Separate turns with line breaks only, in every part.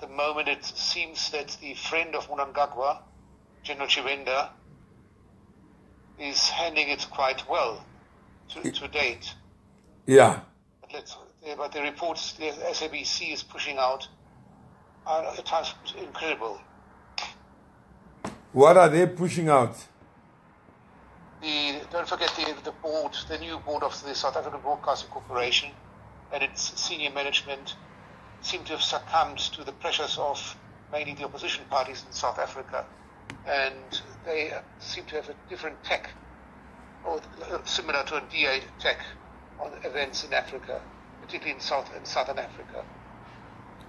the moment it seems that the friend of Mnangagwa, General Chiwenda, is handling it quite well to date.
Yeah.
But the reports the SABC is pushing out are at times incredible.
What are they pushing out?
Don't forget the board, the new board of the South African Broadcasting Corporation and its senior management seem to have succumbed to the pressures of mainly the opposition parties in South Africa, and they seem to have a different tech, or similar to a DA tech on events in Africa, particularly in Southern Africa.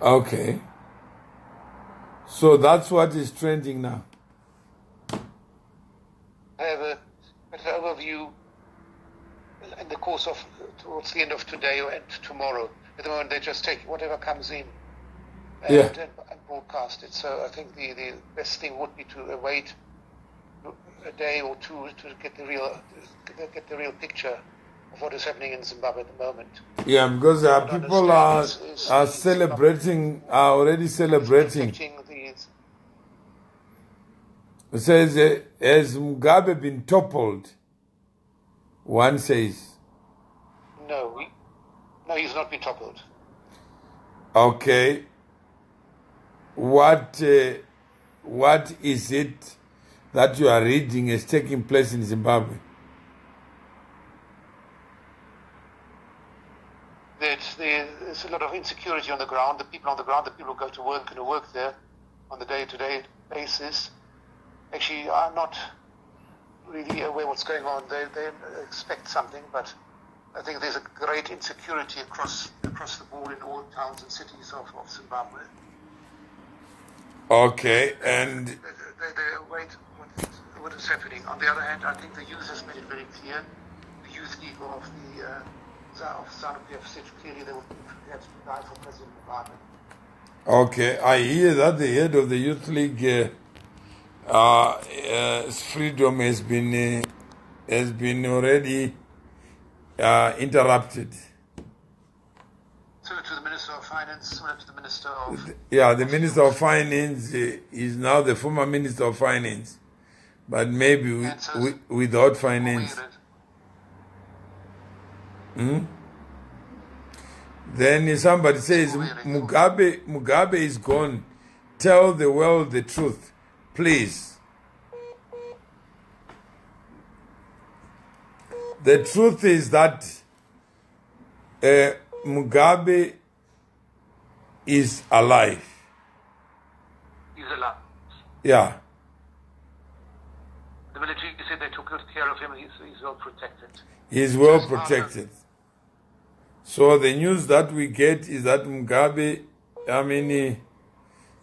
Okay. So that's what is trending now.
I have a better overview in the course of towards the end of today and tomorrow. At the moment, they just take whatever comes in and broadcast it. So I think the best thing would be to wait a day or two to get the real picture of what is happening in Zimbabwe at the moment.
Yeah, because people are celebrating, are already celebrating. It says, has Mugabe been toppled? One says.
No, he's not been toppled.
Okay. What is it that you are reading is taking place in Zimbabwe?
There's a lot of insecurity on the ground. The people on the ground, the people who go to work and who work there on the day-to-day basis, actually are not really aware what's going on. They expect something, but I think there's a great insecurity across the board in all towns and cities of Zimbabwe.
Okay, and
they wait what is happening. On the other hand, I think the youth has made it very clear. The youth league of ZANU-PF said clearly they would have to die for President Mugabe.
Okay, I hear that the head of the youth league freedom has been already interrupted.
Similar to the Minister of Finance, similar to the Minister of...
Yeah, the Minister of Finance is now the former Minister of Finance, but maybe without finance. Then somebody says, Mugabe is gone. Tell the world the truth, please. The truth is that Mugabe is alive.
He's alive.
Yeah.
The military said they took good care of him. He's well protected.
He's well protected. So the news that we get is that Mugabe,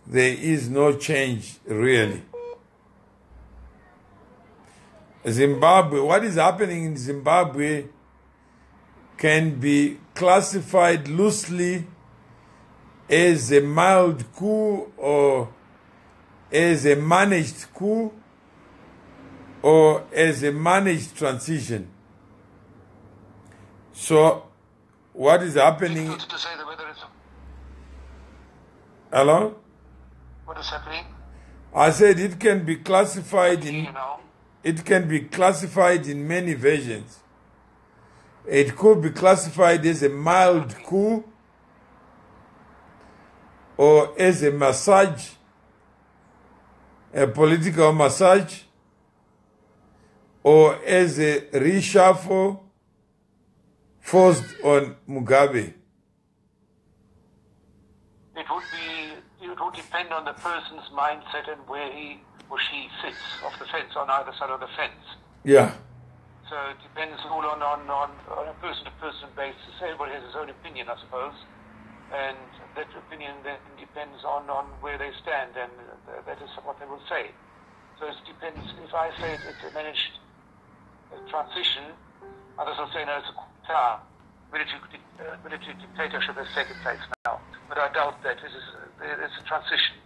there is no change really. Zimbabwe, what is happening in Zimbabwe can be classified loosely as a mild coup or as a managed coup or as a managed transition. So what is happening?
To say the weather is...
Hello?
What is happening?
I said it can be classified in many versions. It could be classified as a mild coup or as a massage, a political massage, or as a reshuffle forced on Mugabe.
It would depend on the person's mindset and where he or she sits off the fence, on either side of the fence.
Yeah.
So it depends all on a person-to-person basis. Everybody has his own opinion, I suppose. And that opinion then depends on where they stand, and that is what they will say. So it depends. If I say it's a managed transition, others will say no, it's a coup d'etat. Military dictatorship has taken place now. But I doubt that. It's a transition.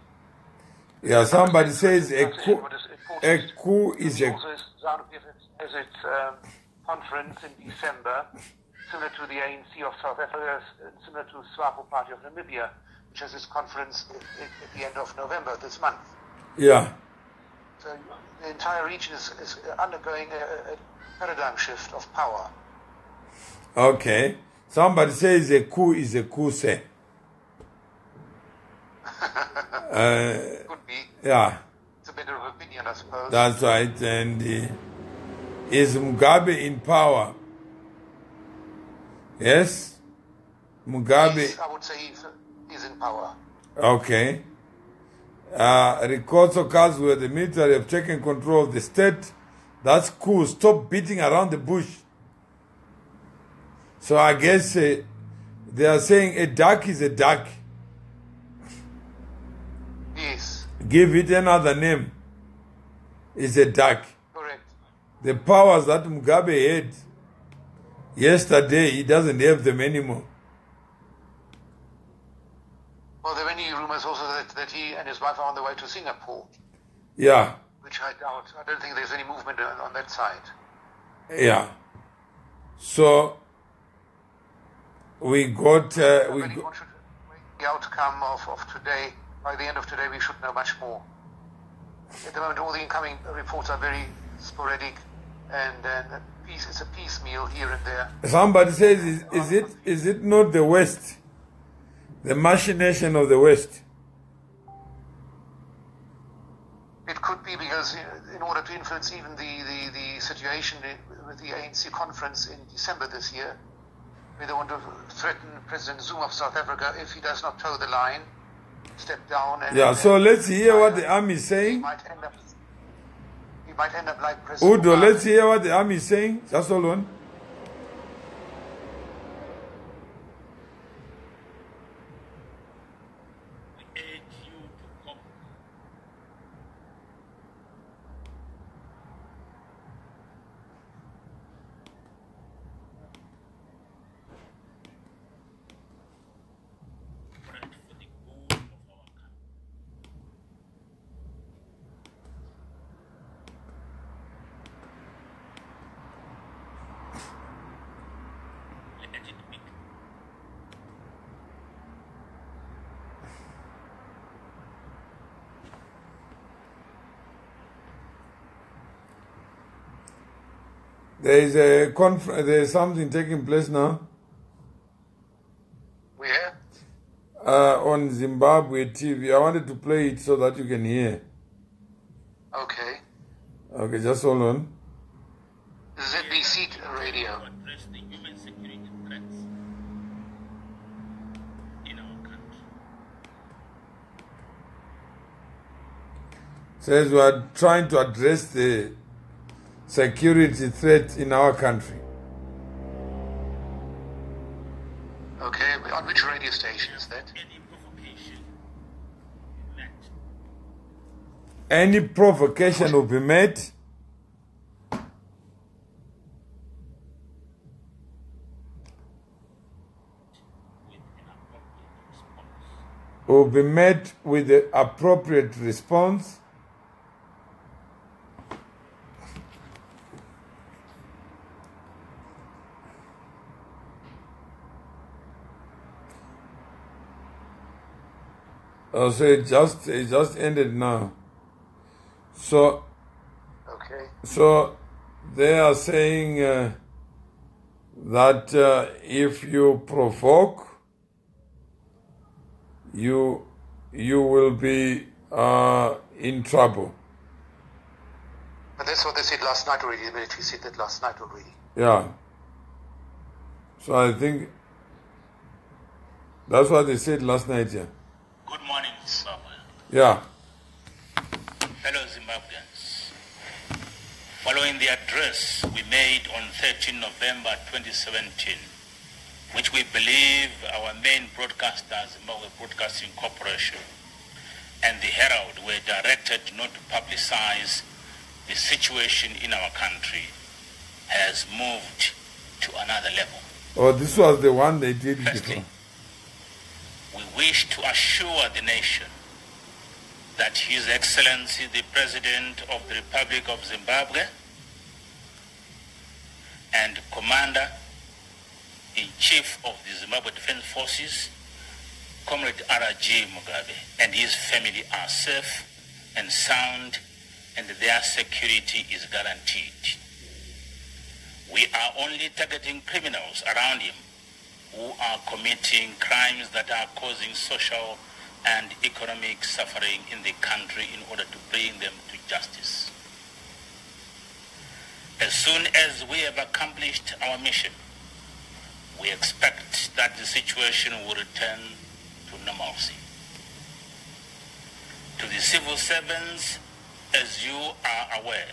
Yeah, somebody says a coup is a...
ZANU-PF has its conference in December, similar to the ANC of South Africa, similar to the SWAPO party of Namibia. which has its conference at the end of November this month.
Yeah.
So the entire region is undergoing a paradigm shift of power.
Okay. Somebody says a coup is a coup, say.
Could be.
Yeah.
It's a matter of opinion, I suppose.
That's right. And is Mugabe in power? Yes? Mugabe.
I would say he's in power.
Okay. Records occurs where the military have taken control of the state. That's cool. Stop beating around the bush. So I guess they are saying a duck is a duck.
Yes.
Give it another name. It's a duck.
Correct.
The powers that Mugabe had yesterday, he doesn't have them anymore.
Well, there are many rumors also that he and his wife are on the way to Singapore.
Yeah.
Which I doubt. I don't think there's any movement on that side.
Yeah. So we got
The outcome of today. By the end of today, we should know much more. At the moment, all the incoming reports are very sporadic, and it's a piecemeal here and there.
Somebody says, is it not the West? The machination of the West?
It could be, because in order to influence even the situation with the ANC conference in December this year, where they want to threaten President Zuma of South Africa if he does not toe the line, step down.
So let's hear what the army is saying.
He might end up like President
Udo,
Mugabe.
let's hear what the army is saying. Just hold on. There's something taking place now.
Where?
On Zimbabwe TV. I wanted to play it so that you can hear.
Okay.
Okay, just hold on.
ZBC radio.
Address the human security threats in our country.
Says we are trying to address the security threat in our country.
Okay, on which radio station is that?
Any provocation will be met. Will be met with the appropriate response. So it just ended now. So,
okay.
So they are saying that if you provoke, you will be in trouble.
But that's what they said last night already. The military said that last night already.
Yeah. So I think that's what they said last night, yeah.
Good morning, Zimbabwe.
Yeah.
Fellow Zimbabweans, following the address we made on 13 November 2017, which we believe our main broadcaster, Zimbabwe Broadcasting Corporation, and the Herald were directed not to publicize the situation in our country, has moved to another level.
Oh, this was the one they did
Firstly,
before.
we wish to assure the nation that His Excellency the President of the Republic of Zimbabwe and Commander-in-Chief of the Zimbabwe Defense Forces Comrade R.G. Mugabe and his family are safe and sound, and their security is guaranteed. We are only targeting criminals around him who are committing crimes that are causing social and economic suffering in the country in order to bring them to justice. As soon as we have accomplished our mission, we expect that the situation will return to normalcy. To the civil servants, as you are aware,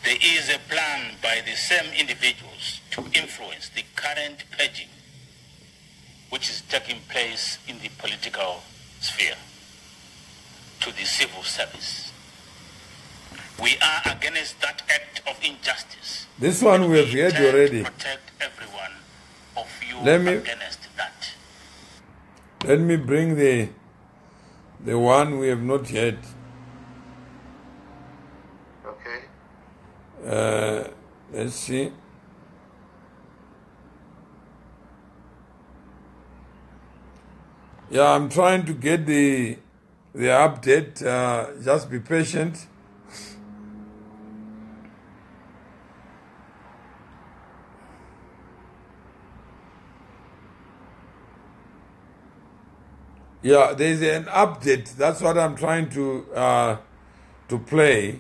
there is a plan by the same individuals to influence the current purging which is taking place in the political sphere to the civil service. We are against that act of injustice.
This one we have heard already.
Protect everyone of you against that.
Let me bring the one we have not heard.
Okay.
Let's see. Yeah, I'm trying to get the update. Just be patient. Yeah, there's an update. That's what I'm trying to play.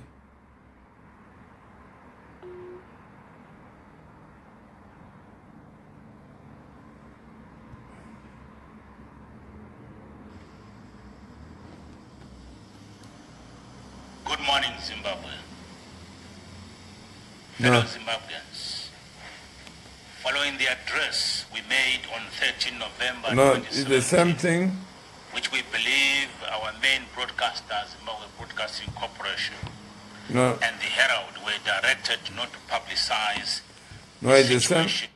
Good morning, Zimbabwe. Fellow Zimbabweans, following the address we made on 13 November
No,
2017,
it's the same thing.
which we believe our main broadcaster, Zimbabwe Broadcasting Corporation,
No,
and the Herald were directed not to publicize
no, it's the same.
situation.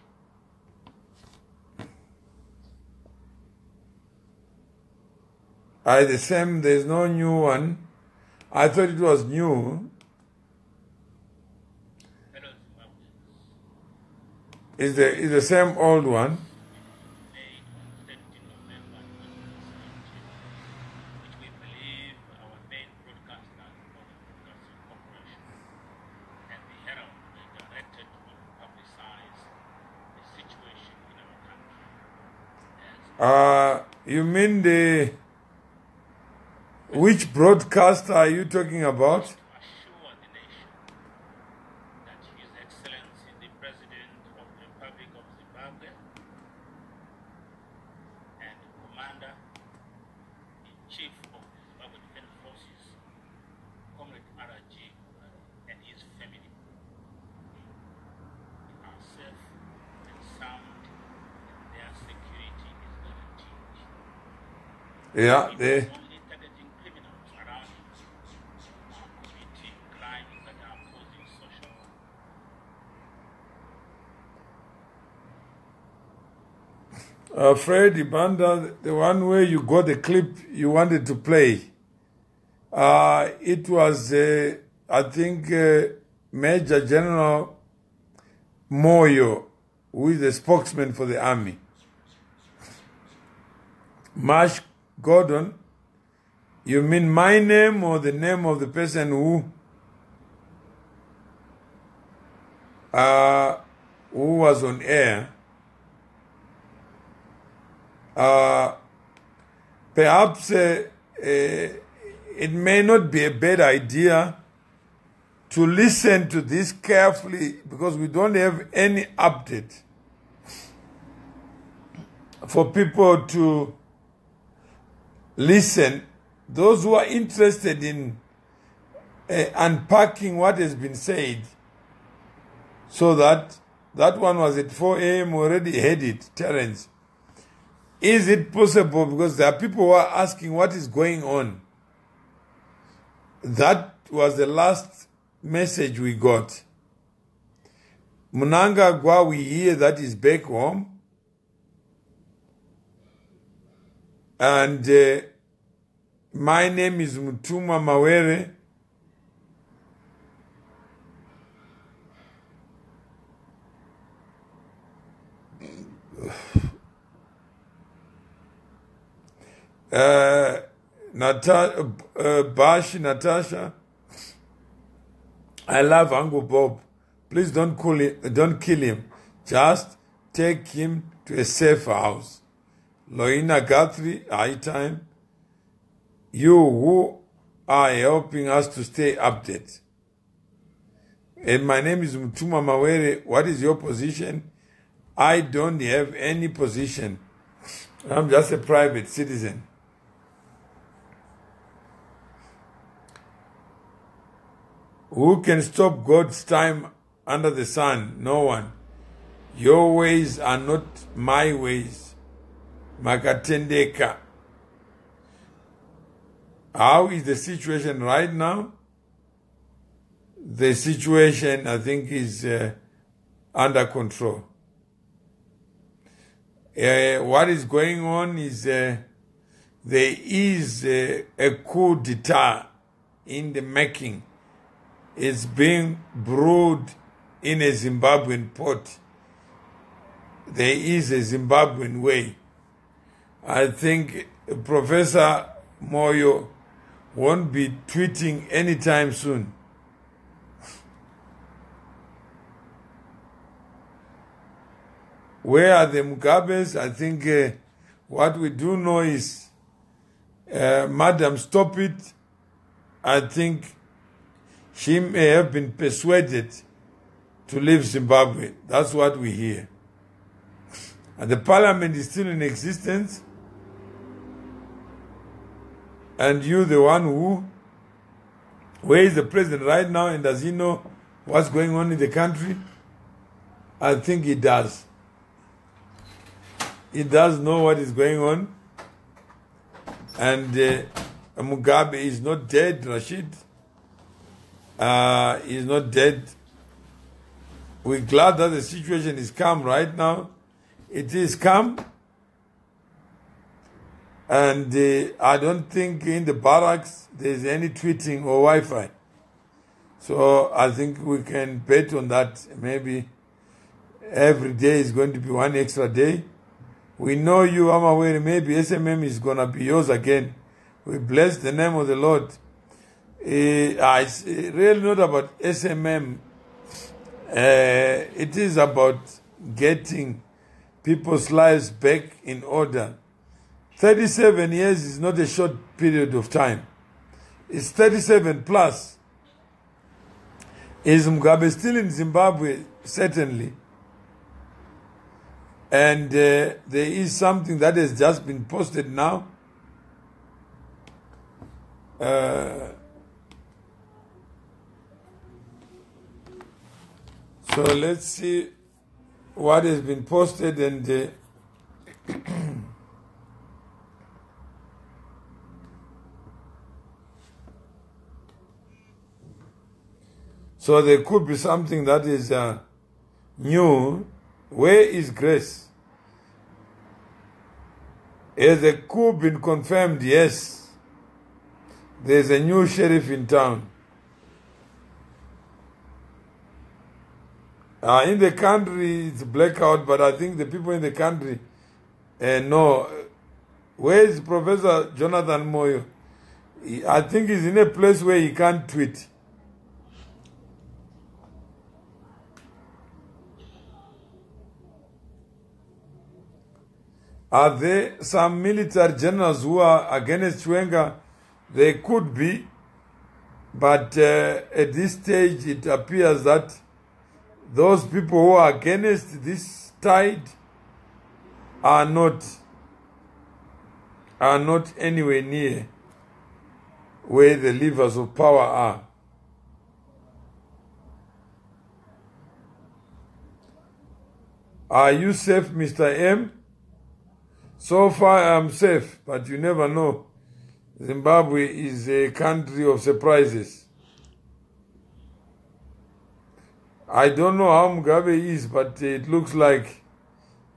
The same. There's no new one. I thought it was new.
Fellow Zimbabweans,
It's the same old one.
made on 13 November 2017, which we believe our main broadcaster, Zimbabwe Broadcasting Corporation, and the Herald were directed not to publicize the situation in our country.
You mean which broadcaster are you talking about?
To assure the nation that His Excellency the President of the Republic of Zimbabwe and Commander-in-Chief of the Zimbabwe Defense Forces, Comrade R.G. and his family are safe and sound, and their security is guaranteed.
Yeah,
We
they.
are only targeting criminals around him who are committing crimes that are causing social.
Freddy Banda, the one where you got the clip you wanted to play. It was, I think, Major General Moyo, who is the spokesman for the army. Marsh Gordon, you mean my name or the name of the person who was on air? Perhaps it may not be a bad idea to listen to this carefully because we don't have any update for people to listen. Those who are interested in unpacking what has been said, so that one was at 4 a.m. already had it, Terence. Is it possible? Because there are people who are asking what is going on. That was the last message we got. Munanga Gwa, we hear that is back home. And my name is Mutuma Mawere. Bash, Natasha. I love Uncle Bob. Please don't kill him. Just take him to a safe house. Loina Guthrie, high time. You who are helping us to stay updated. And my name is Mutuma Mawere. What is your position? I don't have any position. I'm just a private citizen. Who can stop God's time under the sun? No one. Your ways are not my ways. Makatendeka. How is the situation right now? The situation, I think, is under control. What is going on is there is a coup d'etat in the making. It's being brewed in a Zimbabwean pot. There is a Zimbabwean way. I think Professor Moyo won't be tweeting anytime soon. Where are the Mugabes? I think what we do know is, Madam, stop it. I think she may have been persuaded to leave Zimbabwe. That's what we hear. And the parliament is still in existence. And you, the one where is the president right now, and does he know what's going on in the country? I think he does. He does know what is going on. And Mugabe is not dead, Rashid. He is not dead. We're glad that the situation is calm right now. It is calm. And I don't think in the barracks there's any tweeting or Wi-Fi. So I think we can bet on that. Maybe every day is going to be one extra day. We know you, I'm aware, maybe SMM is going to be yours again. We bless the name of the Lord. It's really not about SMM. It is about getting people's lives back in order. 37 years is not a short period of time. It's 37 plus. Is Mugabe still in Zimbabwe? Certainly. And there is something that has just been posted now. So let's see what has been posted, and so there could be something that is new. Where is Grace? Has the coup been confirmed? Yes. There's a new sheriff in town. In the country, it's blackout, but I think the people in the country know. Where is Professor Jonathan Moyo? I think he's in a place where he can't tweet. Are there some military generals who are against Chiwenga? They could be, but at this stage it appears that those people who are against this tide are not anywhere near where the levers of power are. Are you safe, Mr. M? So far I'm safe, but you never know. Zimbabwe is a country of surprises. I don't know how Mugabe is, but it looks like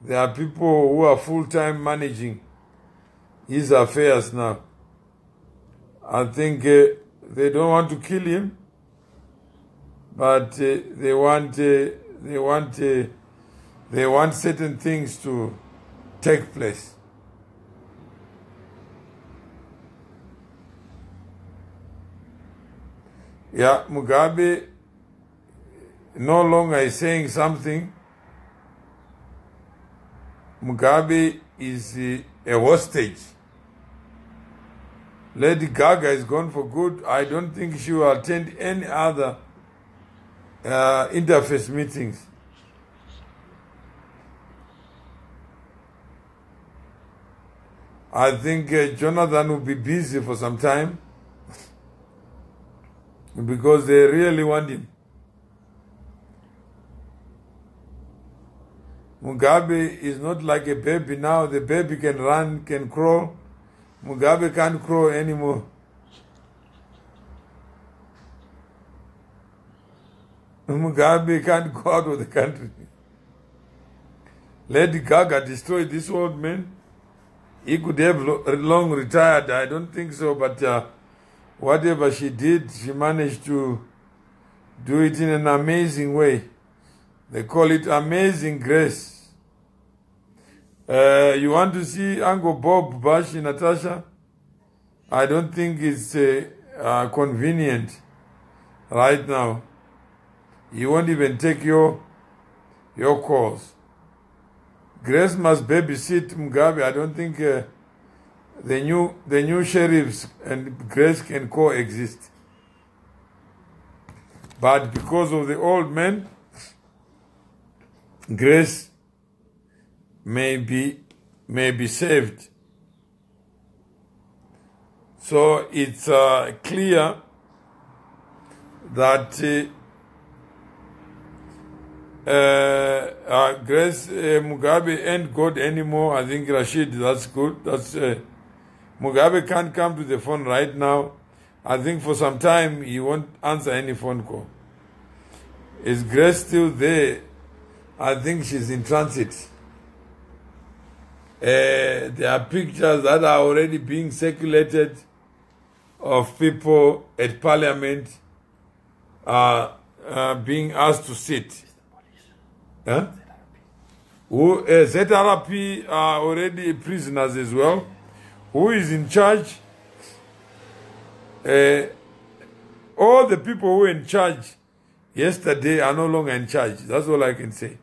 there are people who are full-time managing his affairs now. I think they don't want to kill him, but they want certain things to take place. Yeah, Mugabe no longer is saying something. Mugabe is a hostage. Lady Gaga is gone for good. I don't think she will attend any other interface meetings. I think Jonathan will be busy for some time because they really want him. Mugabe is not like a baby now. The baby can run, can crawl. Mugabe can't crawl anymore. Mugabe can't go out of the country. Lady Gaga destroyed this old man. He could have long retired. I don't think so, but whatever she did, she managed to do it in an amazing way. They call it amazing grace. You want to see Uncle Bob bash Natasha? I don't think it's convenient right now. He won't even take your calls. Grace must babysit Mugabe. I don't think the new sheriffs and Grace can coexist. But because of the old man, Grace may be saved. So it's clear that Grace Mugabe ain't God anymore. I think Rashid, that's good. That's Mugabe can't come to the phone right now. I think for some time he won't answer any phone call. Is Grace still there? I think she's in transit. There are pictures that are already being circulated of people at Parliament being asked to sit. Huh? Who ZRP are already prisoners as well. Who is in charge? All the people who were in charge yesterday are no longer in charge. That's all I can say.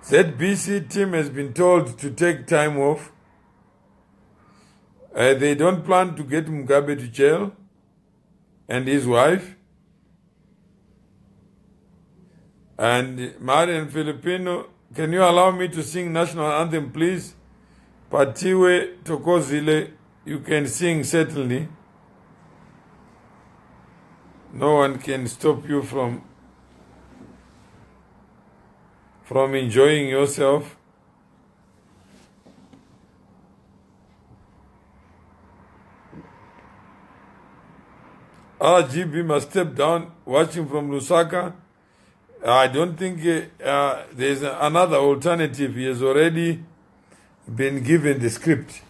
ZBC team has been told to take time off. They don't plan to get Mugabe to jail and his wife. And Marian Filipino, can you allow me to sing national anthem, please? Patiwe Tokozile, you can sing certainly. No one can stop you from enjoying yourself. RGB must step down, watching from Lusaka. I don't think there's another alternative. He has already been given the script.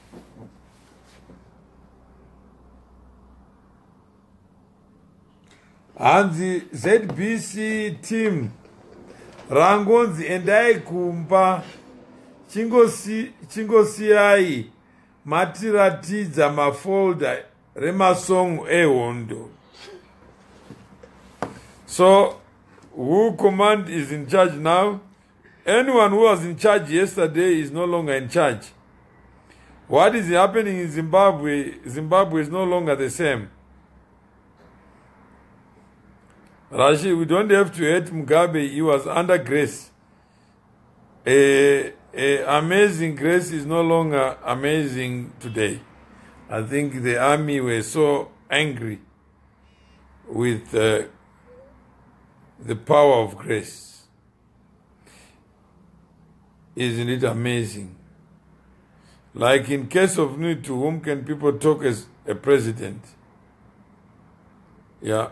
And the ZBC team rangonzi endai kumba chingosiyai matiratidza mafolda remasong ehondo. So who command is in charge now? Anyone who was in charge yesterday is no longer in charge. What is happening in Zimbabwe? Zimbabwe is no longer the same. Rashid, we don't have to hate Mugabe. He was under grace. Amazing grace is no longer amazing today. I think the army were so angry with the power of grace. Isn't it amazing? Like in case of need, to whom can people talk as a president? Yeah.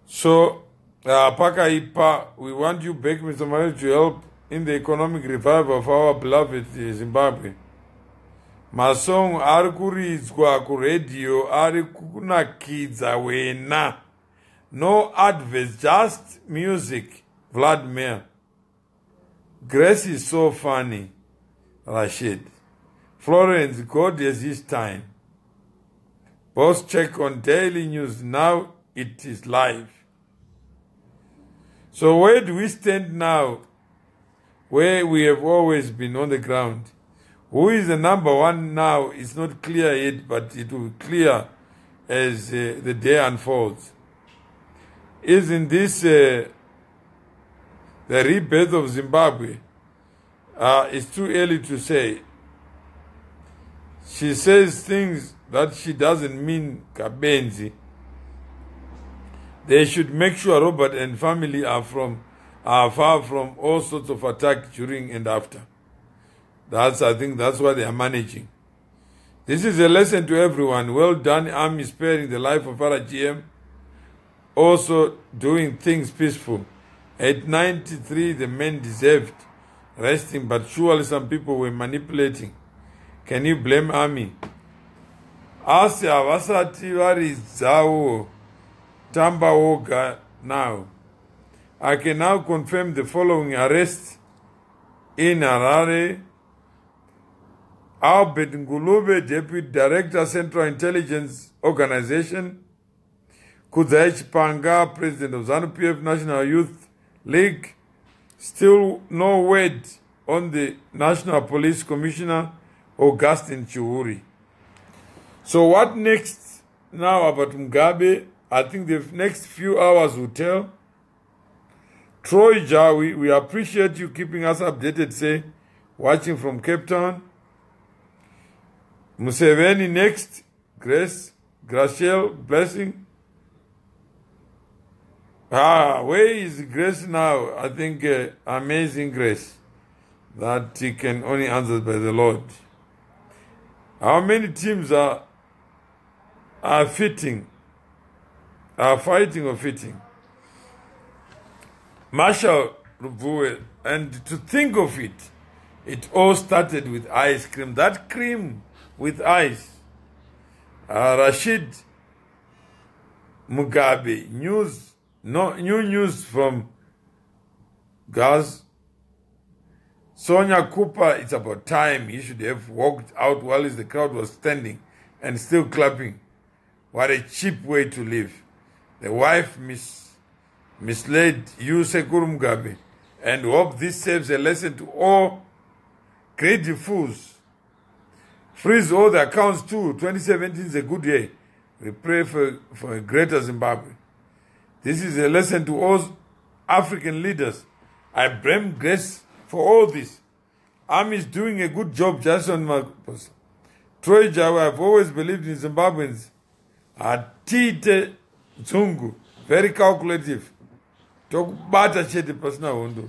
So, Pakaipa, we want you back, Mr. Mari, to help in the economic revival of our beloved Zimbabwe. Masong ari kuridzwa kuradhio ari kunakidza wena. No adverts, just music. Vladimir. Grace is so funny, Rashid. Florence, God has his time. Boss check on daily news. Now it is live. So where do we stand now? Where we have always been on the ground. Who is the number one now? It's not clear yet, but it will be clear as the day unfolds. Isn't this the rebirth of Zimbabwe? It's too early to say. She says things that she doesn't mean kabenzi. They should make sure Robert and family are far from all sorts of attack during and after. I think that's what they are managing. This is a lesson to everyone. Well done, Army, sparing the life of RGM. Also doing things peaceful. At 93, the men deserved resting, but surely some people were manipulating. Can you blame Army? Asi havasati varidzawo tamba woga now. I can now confirm the following arrests in Harare. Albert Ngulube, Deputy Director, Central Intelligence Organization. Kudzai Chipanga, President of ZANU-PF National Youth League. Still no word on the National Police Commissioner, Augustine Chiuri. So what next now about Mugabe? I think the next few hours will tell. Troy Jawi, we appreciate you keeping us updated, say, watching from Cape Town. Museveni next, Grace, Graciel, blessing. Where is Grace now? I think amazing grace that he can only answer by the Lord. How many teams are fighting or fitting? Marshall Rubuwe, and to think of it, it all started with ice cream. That cream with ice. Rashid Mugabe, new news from Gaz. Sonia Cooper, it's about time. He should have walked out while the crowd was standing and still clapping. What a cheap way to live. The wife misled you, Sekuru Mugabe, and hope this serves a lesson to all greedy fools. Freeze all the accounts too. 2017 is a good year. We pray for a greater Zimbabwe. This is a lesson to all African leaders. I blame Grace for all this. Army is doing a good job just on my post. Troy Jawa, I've always believed in Zimbabweans. Atite Zungu, very calculative. Tokubata chete pasina hondo.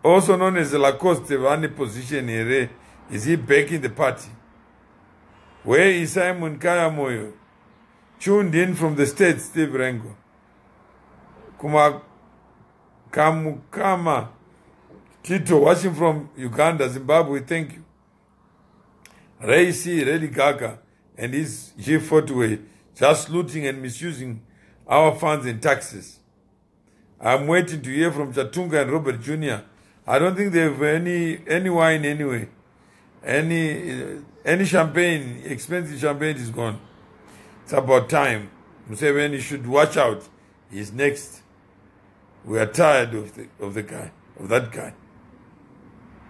Also known as the Lacoste Vani position here. Is he back in the party? Where is Simon Kayamoyo? Tuned in from the States, Steve Rengo. Kamukama Tito, watching from Uganda, Zimbabwe, thank you. Ray C, Lady Gaga, and his G40way, just looting and misusing our funds and taxes. I'm waiting to hear from Chatunga and Robert Jr. I don't think they have any wine anyway. Any champagne, expensive champagne is gone. It's about time. Museveni should watch out. He's next. We are tired of that guy.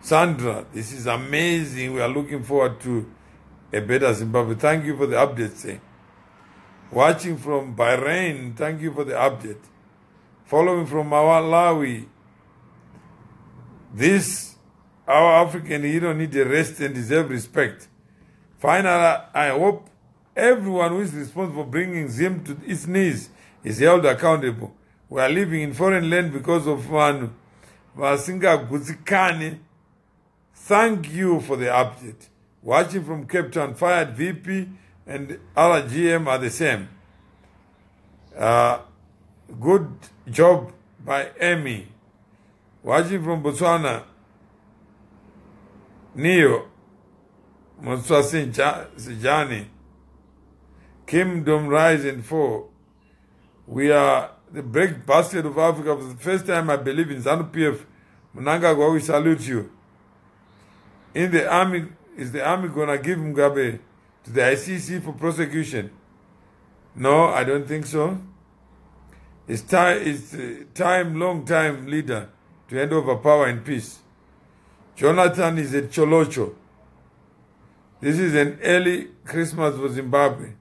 Sandra, this is amazing. We are looking forward to a better Zimbabwe. Thank you for the update, say. Watching from Bahrain, thank you for the update. Following from Malawi, our African hero need a rest and deserve respect. Finally, I hope everyone who is responsible for bringing Zim to its knees is held accountable. We are living in foreign land because of Vanu. Vasinga Guzikane. Thank you for the update. Watching from Cape Town, fired VP and RGM are the same. Good job by Emmy. Watching from Botswana, Neo, Motswasi Sijani, Kingdom Rise and Fall. We are the break basket of Africa. For the first time, I believe in ZANU-PF Mnangagwa, we salute you. In the army, is the army going to give Mugabe to the ICC for prosecution? No, I don't think so. It's long time leader to hand over power in peace. Jonathan is a cholocho. This is an early Christmas for Zimbabwe.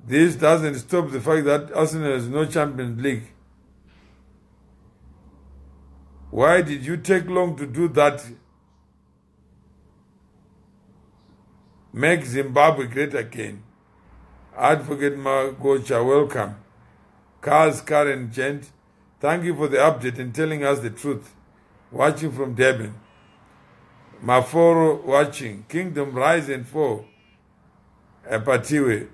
This doesn't stop the fact that Arsenal has no Champions League. Why did you take long to do that? Make Zimbabwe great again. Advocate Magocha, welcome. Carl's Karen Gent, thank you for the update and telling us the truth. Watching from Durban. Maforo watching. Kingdom Rise and Fall. Epatiwe.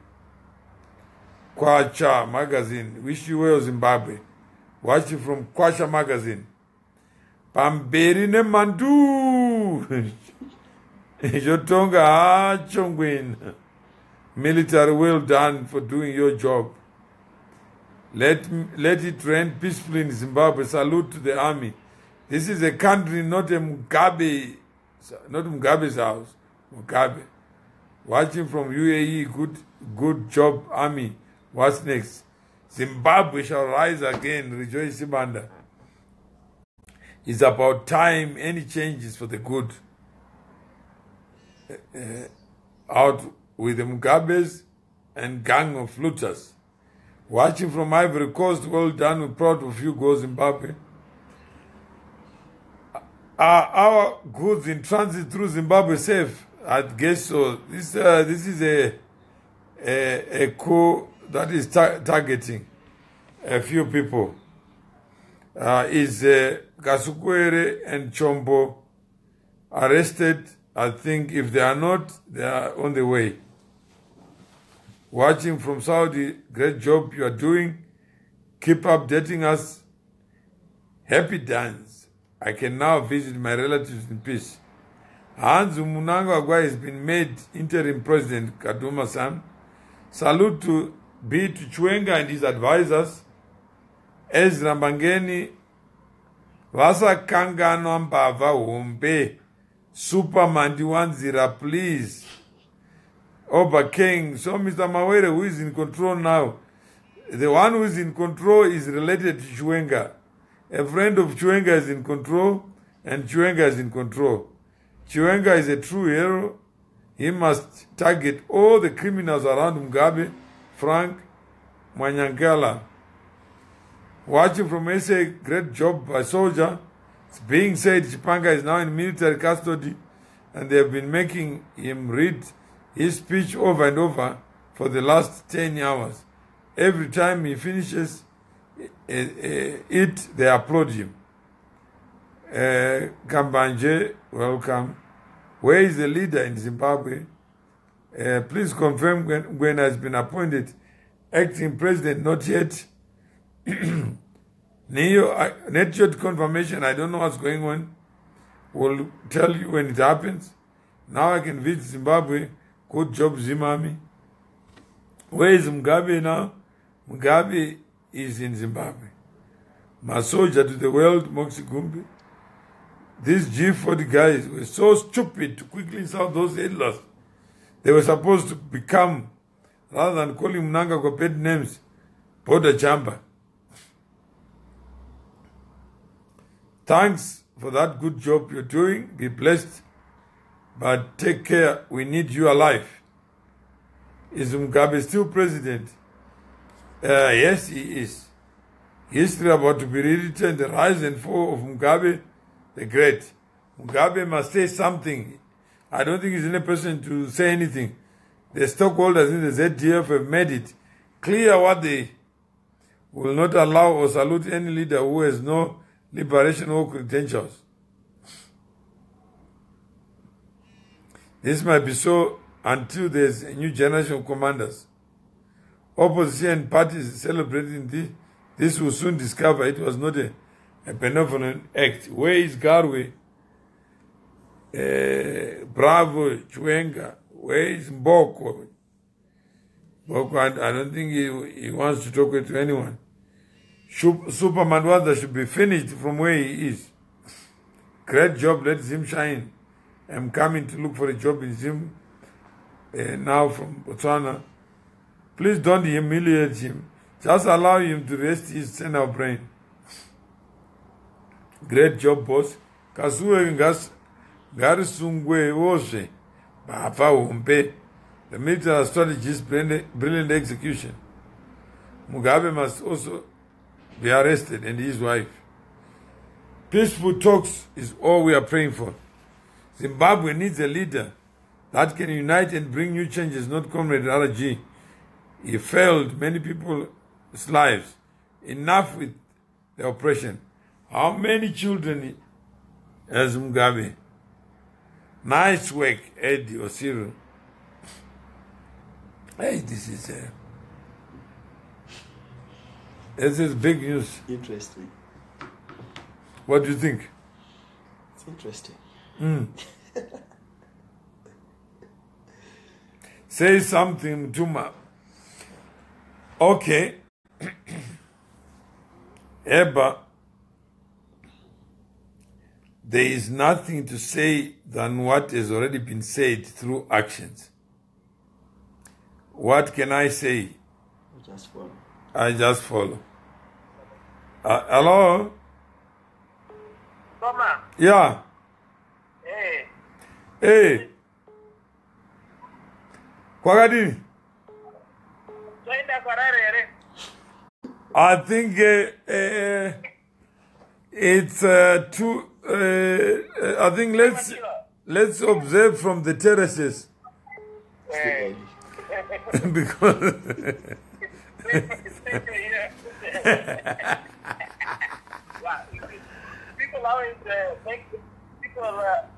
Kwacha Magazine. Wish you well, Zimbabwe. Watching from Kwacha Magazine. Pamberi ne Mandu. Jotonga Chongwin. Military, well done for doing your job. Let it rain peacefully in Zimbabwe. Salute to the army. This is a country, not a Mugabe, not Mugabe's house. Mugabe. Watching from UAE, good job, army. What's next? Zimbabwe shall rise again. Rejoice, Sibanda. It's about time any changes for the good. Out with the Mugabes and gang of looters. Watching from Ivory Coast, well done, we're proud of you, go Zimbabwe. Are our goods in transit through Zimbabwe safe? I guess so. This is a coup that is targeting a few people. Is Kasukwere and Chombo arrested? I think if they are not, they are on the way. Watching from Saudi, great job you are doing. Keep updating us. Happy dance. I can now visit my relatives in peace. Hans Mnangagwa has been made interim president, Kaduma-san. Salute to B. to Chwenga and his advisors. Ezra Mbangeni. Vasa Kangano Mbava Hombe. Superman Diwanzira, please. Oba King. So Mr. Mawere, who is in control now, the one who is in control is related to Chwenga. A friend of Chwenga is in control, and Chwenga is in control. Chwenga is a true hero. He must target all the criminals around Mugabe, Frank, Mwanyangala. Watching from SA, great job by soldier. It's being said Chipanga is now in military custody, and they have been making him read his speech over and over for the last 10 hours. Every time he finishes it, they applaud him. Kambanje, welcome. Where is the leader in Zimbabwe? Please confirm when has been appointed acting president. Not yet. Not yet confirmation. I don't know what's going on. We'll tell you when it happens. Now I can visit Zimbabwe. Good job, Zimami. Where is Mugabe now? Mugabe is in Zimbabwe. My soldier to the world, Moxie Gumbi. These G40 guys were so stupid to quickly insult those headless. They were supposed to become, rather than calling Mnangagwa pet names, Border Chamba. Thanks for that good job you're doing. Be blessed. But take care. We need you alive. Is Mugabe still president? Yes, he is. History about to be rewritten. The rise and fall of Mugabe the Great. Mugabe must say something. I don't think he's in a position to say anything. The stockholders in the ZDF have made it clear what they will not allow or salute any leader who has no liberation or credentials. This might be so until there's a new generation of commanders. Opposition parties celebrating this will soon discover it was not a benevolent act. Where is Garwe? Bravo, Chwenga. Where is Mboko? Mboko, I don't think he wants to talk to anyone. Superman Wanda should be finished from where he is. Great job, let Zim shine. I'm coming to look for a job in Zim now from Botswana. Please don't humiliate him. Just allow him to rest his center brain. Great job, boss. Kasuwe Garisungwe Oshe. Bapa Umpe. The military strategist, brilliant execution. Mugabe must also be arrested and his wife. Peaceful talks is all we are praying for. Zimbabwe needs a leader that can unite and bring new changes, not Comrade RG. He failed many people's lives. Enough with the oppression. How many children has Mugabe? Nice work, Eddie or Cyril. Hey, this is big news.
Interesting.
What do you think?
It's interesting.
Say something, Tuma. Okay. Eba, there is nothing to say than what has already been said through actions. What can I say?
Just follow.
I just follow. Hello?
Toma.
Yeah.
Hey.
Hey. Kwakadini? I think it's too. I think let's observe from the terraces because
people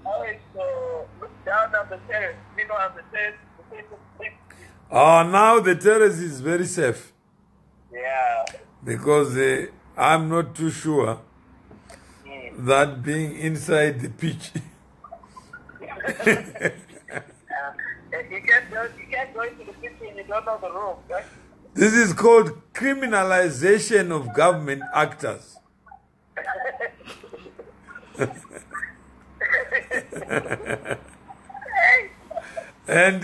always look down on the terrace. On the terrace.
Now the terrace is very safe.
Yeah.
Because I'm not too sure that being inside the pitch.
You can't go into the pitch when you don't know the rules, right?
This is called criminalization of government actors. And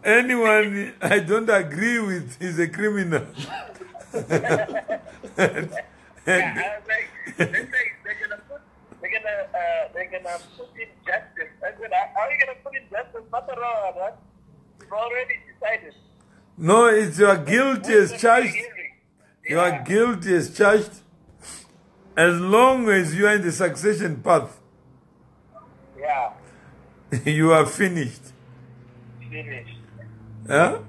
anyone I don't agree with is a criminal.
They're gonna put in justice. I said, how are you gonna put in justice? Not at all, right? You've already decided.
No, it's your guilt is charged. Your guilt is charged as long as you are in the succession path.
Yeah.
You are finished.
Finished.
Yeah?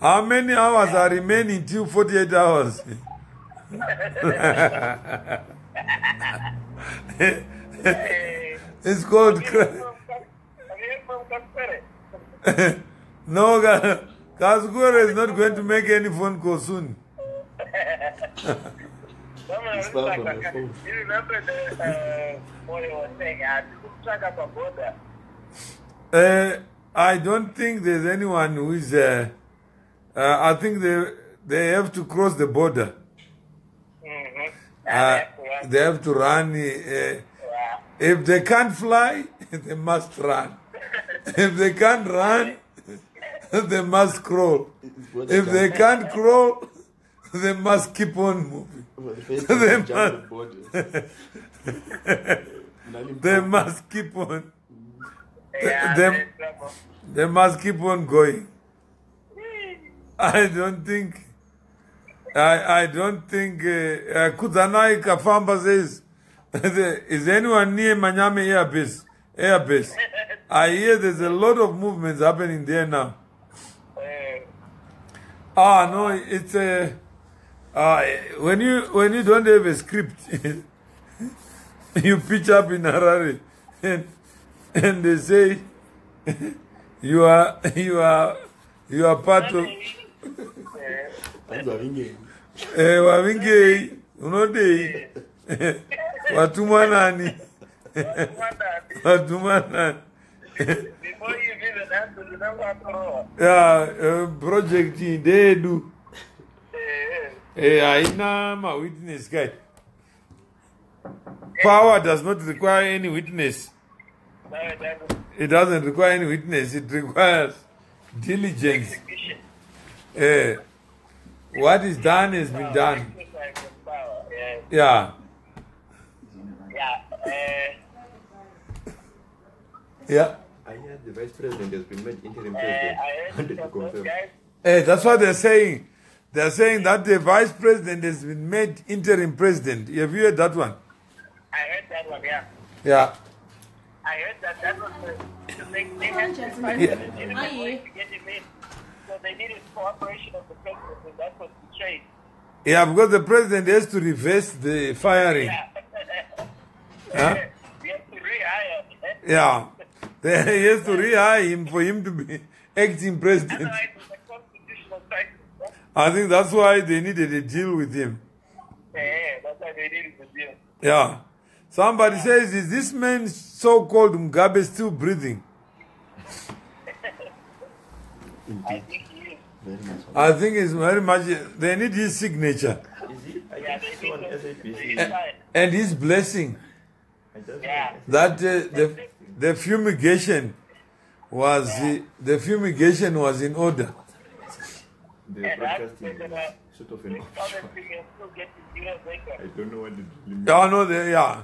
How many hours are remaining till 48 hours? It's called no, Kazgura is not going to make any phone call soon.
It's far from the phone.
You remember what he was saying? I couldn't track up a border.
I don't think there's anyone who is. I think they have to cross the border. They have to run. If they can't fly, they must run. If they can't run, they must crawl. If they can't crawl, they must keep on moving. They must keep on. They must keep on going. I don't think Kuzanai Kafamba says, is anyone near Manyame airbase? I hear there's a lot of movements happening there now. No, it's when you don't have a script, you pitch up in Harare and they say you are part of Wawinge unode watumanani
Before you even answer, you know what?
Project dedu haina ma witness guy. Power does not require any witness.
No, it doesn't.
It doesn't require any witness. It requires diligence.
Execution.
What is done has been done.
Exercise of power. Yeah.
Yeah.
Yeah.
Yeah.
I heard the vice president has been made interim
I
president.
heard
Wanted to
from those
confirm.
guys.
That's what they're saying. They're saying that the vice president has been made interim president. Have you heard that one?
I heard that one, yeah.
Yeah.
I heard that was the they had to find
Yeah.
to get him in. So they needed cooperation of the president, and that's what betrayed.
Yeah, because the president has to reverse the firing.
Yeah.
Huh?
We have to rehire.
Yeah. He has to rehire him for him to be acting president.
Otherwise, it's a constitutional crisis. Yeah?
I think that's why they needed a deal with him.
That's why they needed the deal.
Yeah. Somebody says, is this man so-called Mugabe still breathing?
I think he is.
Very much.
I think it's very much, they need his signature
Is he? I
Yeah,
think
they
so on
need
SABC.
to
and his blessing.
I just
Yeah.
That the fumigation was in order.
The
And
broadcasting
I'm
is sort of an
other thing is still getting years later.
I don't know what it really means.
Oh, no, yeah.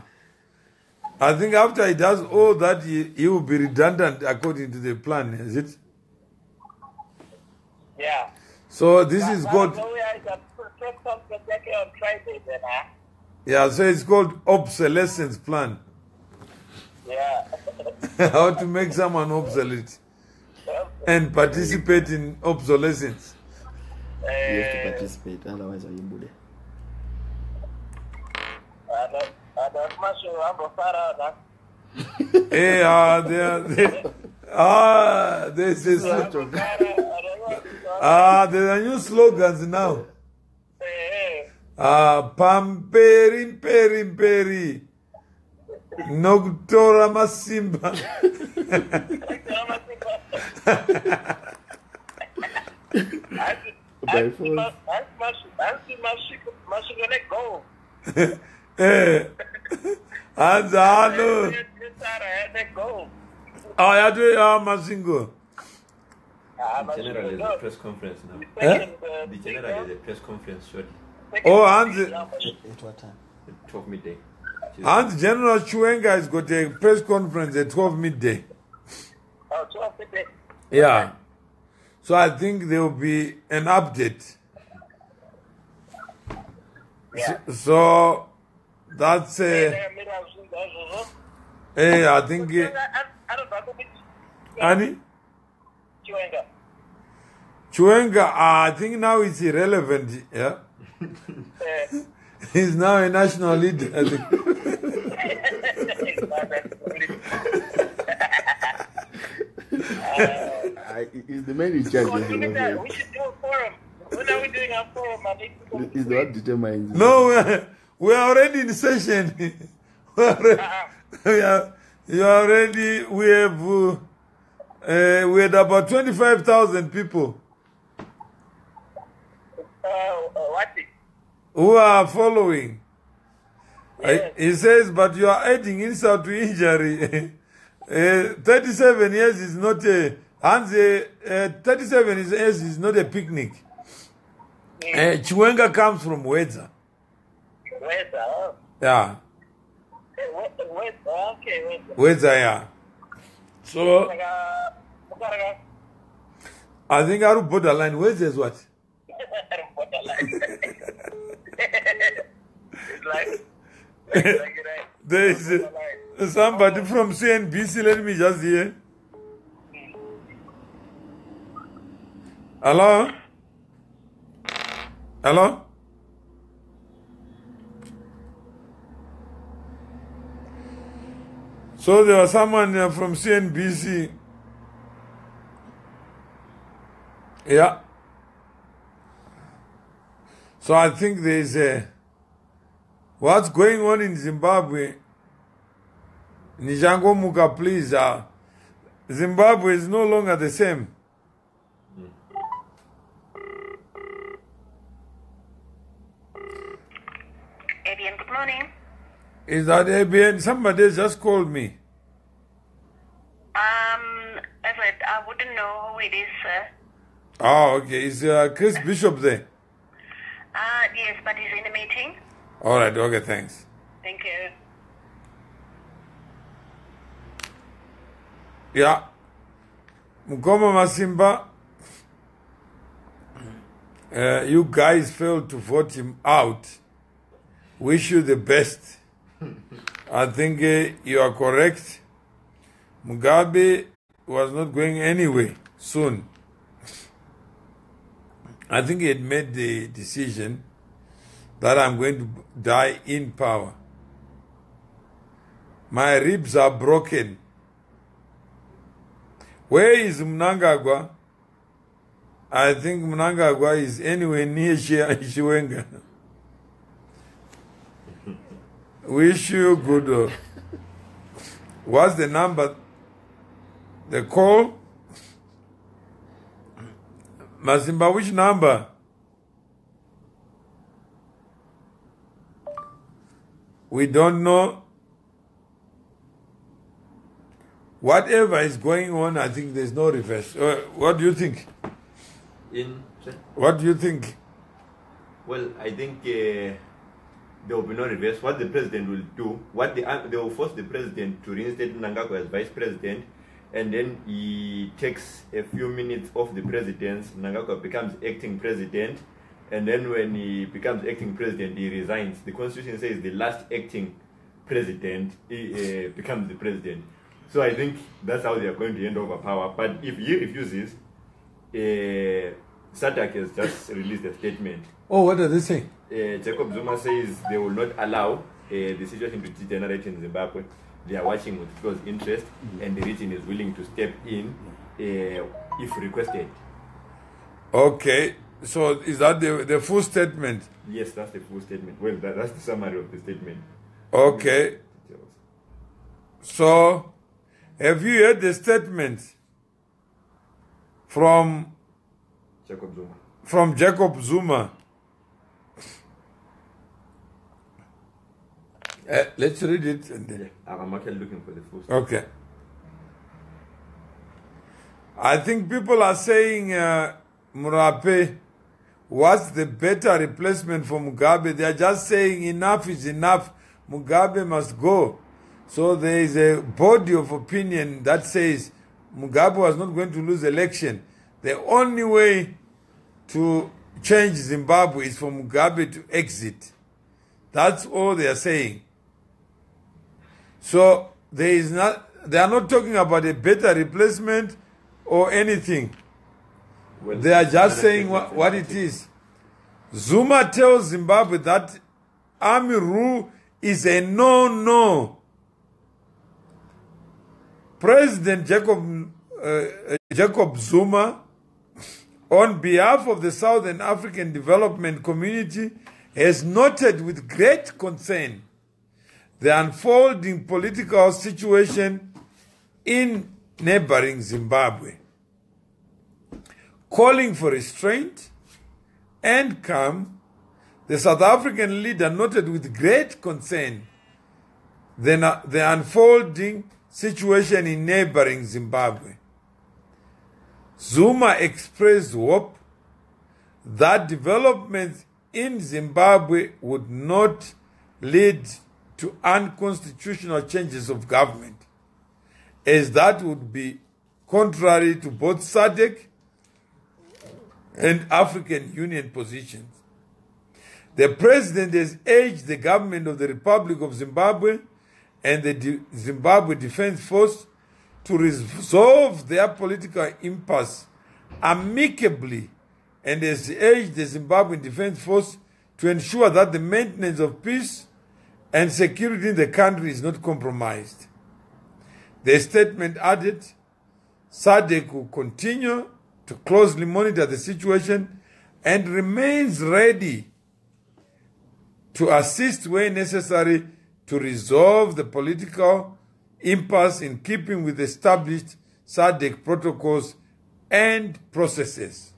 I think after he does all that, he will be redundant according to the plan, is it?
Yeah.
So this is
Now,
called,
no way I got press conference on Friday then, huh?
yeah, so it's called obsolescence plan.
Yeah.
How to make someone obsolete and participate in obsolescence.
You have to participate, otherwise you would.
I don't much remember Farah now.
Hey, there's a new slogans now. Pamperi, peri, peri. Noctora Masimba.
By phone.
Go.
Anzalo.
Go.
Oh, yeah, do you Masingo?
The general has a press conference now. The general has a press conference shortly
Oh, and
at what time? At 12 midday.
General Chuenga has got a press conference at 12 midday.
Oh, 12 midday.
Yeah. So I think there will be an update.
Yeah.
So that's I think
I don't know.
Annie Chuenga, I think now it's irrelevant. Yeah. He's now a national leader. I think.
Is the man in charge of the
We should do a forum. When are we doing our forum?
Is the what determines it?
No, we are already in session. We had about 25,000 people
What?
who are following.
Yes.
He says, but you are adding insult to injury. 37 years is not a 37 years is not a picnic. Chiwenga comes from Wedza.
Weather.
Yeah,
Okay,
Wedza, yeah. So I think our borderline Wedza is what? There is somebody from CNBC. Let me just hear. Hello? Hello? So there was someone from CNBC. Yeah. So I think there is a... What's going on in Zimbabwe? Nijango Muka, please. Zimbabwe is no longer the same.
Avian, good morning.
Is that ABN? Somebody just called me.
Everett, I wouldn't know who it is, sir.
Oh, okay. Is Chris Bishop there?
Yes, but he's in a meeting.
All right. Okay, thanks.
Thank you.
Yeah. Mukoma Masimba, you guys failed to vote him out. Wish you the best. I think you are correct. Mugabe was not going anywhere soon. I think he had made the decision that I'm going to die in power. My ribs are broken. Where is Mnangagwa? I think Mnangagwa is anywhere near Shiwenga. Wish you good. What's the number? The call? Masimba, which number? We don't know. Whatever is going on, I think there's no reverse. What do you think? What do you think?
Well, I think there will be no reverse. What the president will do, they will force the president to reinstate Mnangagwa as vice president, and then he takes a few minutes off the presidency. Mnangagwa becomes acting president, and then when he becomes acting president, he resigns. The constitution says the last acting president becomes the president. So I think that's how they are going to hand over power. But if he refuses, SADC has just released a statement.
Oh, what are they saying?
Jacob Zuma says they will not allow the situation to degenerate in Zimbabwe. They are watching with close interest, and the region is willing to step in if requested.
Okay, so is that the full statement?
Yes, that's the full statement. Well, that's the summary of the statement.
Okay. So, have you heard the statement from
Jacob Zuma?
From Jacob Zuma. Let's read it. And then.
Yeah, I'm actually looking for the full statement.
Okay. I think people are saying, Murape, what's the better replacement for Mugabe? They are just saying enough is enough. Mugabe must go. So there is a body of opinion that says Mugabe was not going to lose election. The only way to change Zimbabwe is for Mugabe to exit. That's all they are saying. So they are not talking about a better replacement or anything. Well, they are just saying what it is. Zuma tells Zimbabwe that army rule is a no-no. President Jacob Zuma, on behalf of the Southern African Development Community, has noted with great concern the unfolding political situation in neighboring Zimbabwe, calling for restraint and calm. The South African leader noted with great concern the unfolding situation in neighboring Zimbabwe. Zuma expressed hope that developments in Zimbabwe would not lead to unconstitutional changes of government, as that would be contrary to both SADC and African Union positions. The president has urged the government of the Republic of Zimbabwe and the Zimbabwe Defense Force to resolve their political impasse amicably, and has urged the Zimbabwean Defense Force to ensure that the maintenance of peace and security in the country is not compromised. The statement added, SADC will continue to closely monitor the situation and remains ready to assist where necessary to resolve the political impasse in keeping with established SADC protocols and processes.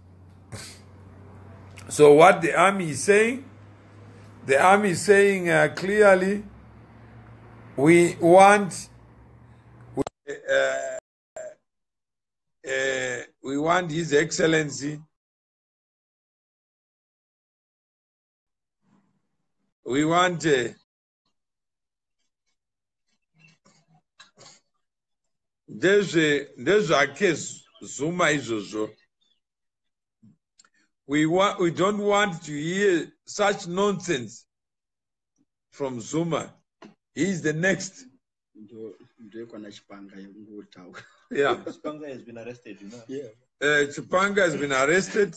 So what the army is saying? The army is saying clearly we want His Excellency. We want ndezvake Zuma izvozvo. We don't want to hear such nonsense from Zuma. He's the next. Yeah.
Chipanga has been arrested, you know.
Yeah. Chipanga has been arrested.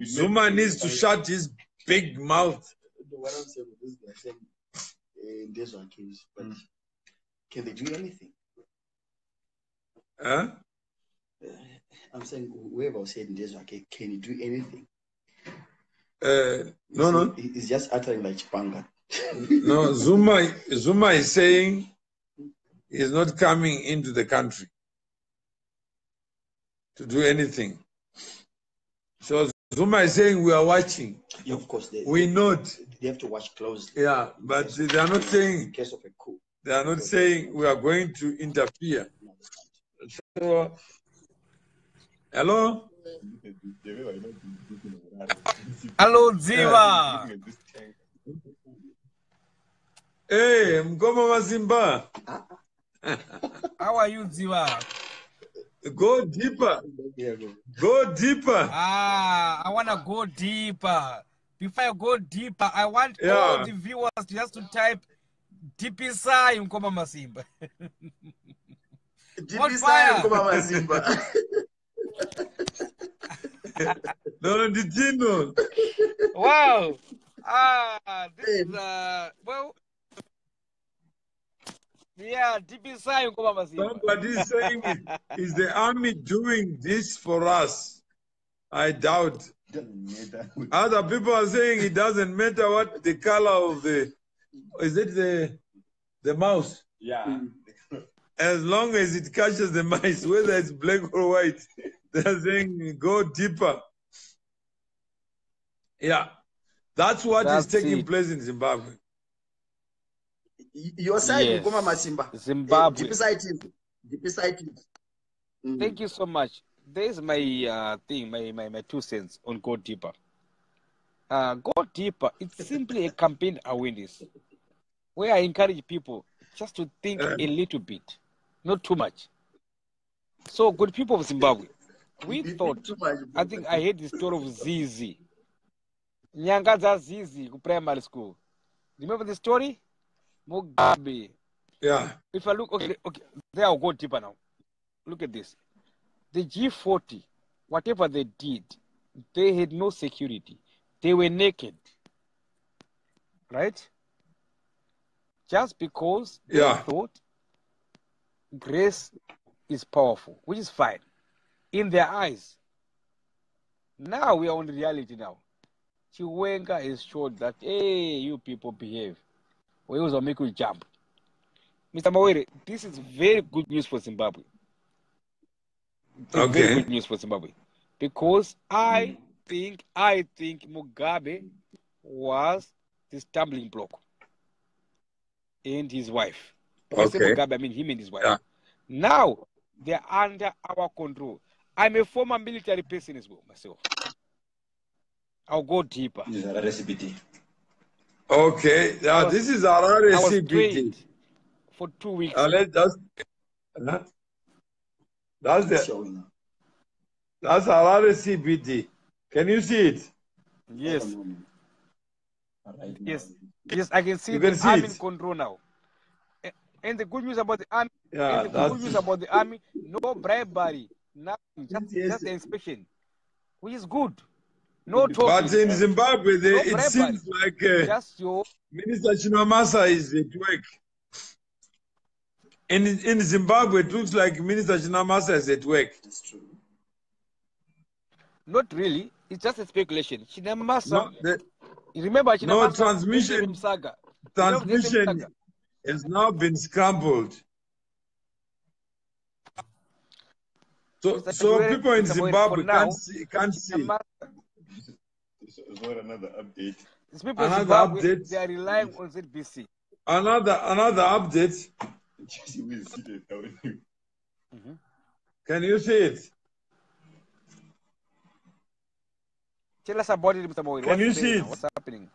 Zuma needs to shut his big mouth.
What I'm saying is they're saying there's one case, but can they do anything?
Huh?
I'm saying whoever said there's one case, can he do anything?
No.
He's just uttering like Chipanga.
No, Zuma is saying he's not coming into the country to do anything. So Zuma is saying we are watching.
Yeah, of course.
We note.
They have to watch closely.
Yeah, but they are not saying.
In case of a coup.
They are not saying we are going to interfere. So, hello.
Hello, Ziva.
Hey, Mgoma Mazimba.
How are you, Ziva?
Go deeper. Go deeper.
I want to go deeper. Before I go deeper, I want all the viewers just to type DPSI Mgoma Mazimba.
DPSI Mgoma Mazimba.
No, Ditino.
Wow. This is, well, yeah, DPSI Mgoma Mazimba.
Somebody is saying, is the army doing this for us? I doubt. Other people are saying it doesn't matter what the color of the, is it the mouse?
Yeah.
As long as it catches the mice, whether it's black or white, they're saying go deeper. Yeah, that's what is taking place in Zimbabwe.
Your side,
Yes.
Mgoma Mazimba.
Zimbabwe.
DPSI.
Thank you so much. There's my thing, my 2 cents on Go Deeper. Go Deeper, it's simply a campaign awareness where I encourage people just to think a little bit, not too much. So, good people of Zimbabwe, we thought, I think I heard the story of Zizi. Nyangaza Zizi, primary school. Remember the story? Mugabe.
Yeah.
If I look, okay, there I'll go deeper now. Look at this. The G40, whatever they did, they had no security. They were naked. Right? Just because they thought grace is powerful, which is fine. In their eyes. Now we are on reality now. Chiwenga has showed that, hey, you people behave. We also make you jump. Mr. Mawere, this is very good news for Zimbabwe. It's very good news for Zimbabwe. Because I think Mugabe was the stumbling block. And his wife. When I say Mugabe, I mean him and his wife. Yeah. Now, they're under our control. I'm a former military person as well, myself. I'll go deeper.
This is Harare CBD.
Okay. Now, this is Harare CBD.
For 2 weeks.
That's Harare CBD. Can you see it?
Yes. Yes, I can see the army in control now. And the good news about the army, no bribery, nothing, just the inspection, which is good. No talking.
But in Zimbabwe, it seems like Minister Chinamasa is at work. In Zimbabwe, it looks like Minister Chinamasa is at work.
That's true.
Not really. It's just a speculation. Chinamasa. Remember Chinamasa?
No, transmission has now been scrambled. So people in Zimbabwe can't see.
Is there another update?
These people in Zimbabwe, they are relying on ZBC.
another update. Can you see it?
Tell us about it, Mr. Moyo.
Can you
What's
see
there
it?
now? What's happening?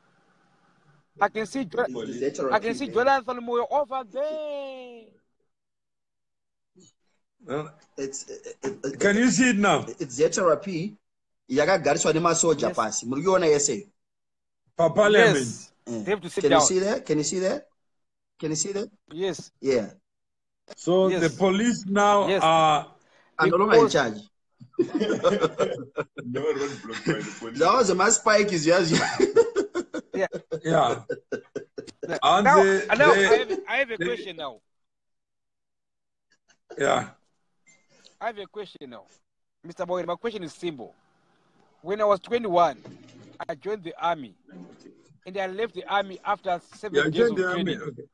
I can see
I can see
Jonathan Moyo over there.
Can you see it now?
It's therapy. Yakagariswa nemasoja
Yes.
pasi. Muriona yese.
For parliament.
Yes. They have to sit
Can
down.
you see that? Can you see that? Can you see that?
Yes.
Yeah.
So
Yes.
the police now
Yes.
are
I'm no longer in
Because-
charge. That was a mass spike is yours.
Yeah.
yeah.
Now,
And
I have a question now.
Yeah.
I have a question now. Mr. Boyd, my question is simple. When I was 21, I joined the army. And I left the army after 7 days of training.
Okay.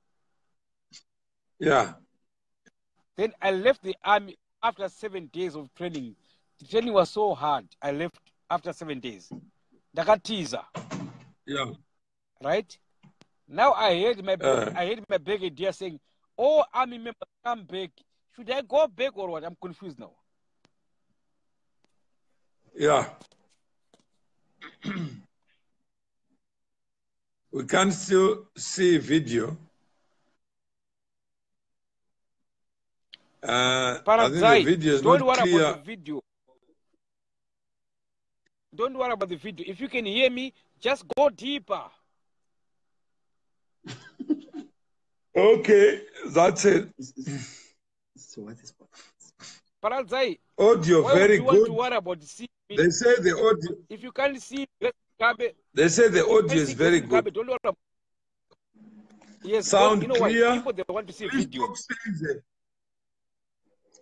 Yeah.
Then I left the army after 7 days of training. The training was so hard. I left after 7 days. Dakatiza,
Yeah.
right? Now I heard my brigadier saying, "Oh, army members come back. Should I go back or what?" I'm confused now.
Yeah. We can still see video. I think the video is
don't
not
worry
clear.
about the video. Don't worry about the video. If you can hear me, just go deeper.
Okay, that's it.
So what is
Paradzai,
Audio
why
very
would you want
good.
to worry about the CV?
They say the audio.
If you can't see Gabe,
They say the audio is very good.
Gabe, don't worry about. Yes,
Sound
you know
clear.
why? People, they want to see video.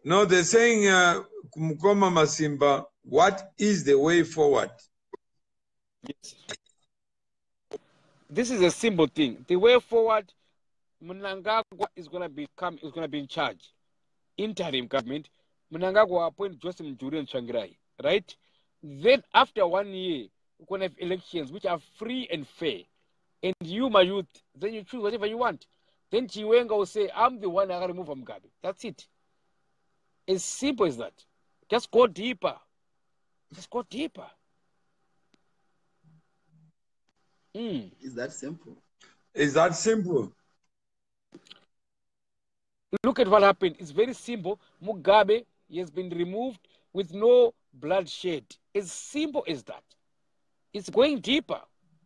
No, they're saying, Kumkoma Masimba, what is the way forward?
Yes. This is a simple thing. The way forward, Mnangagwa is going to be in charge. Interim government. Mnangagwa appoint Joseph Njuri and Changirai, right? Then after 1 year, we're going to have elections which are free and fair. And you, my youth, then you choose whatever you want. Then Chiwenga will say, I'm the one I got to remove from Mugabe. That's it. As simple as that. Just go deeper. Just go deeper.
Is that simple?
Is that simple?
Look at what happened. It's very simple. Mugabe has been removed with no bloodshed. As simple as that. It's going deeper.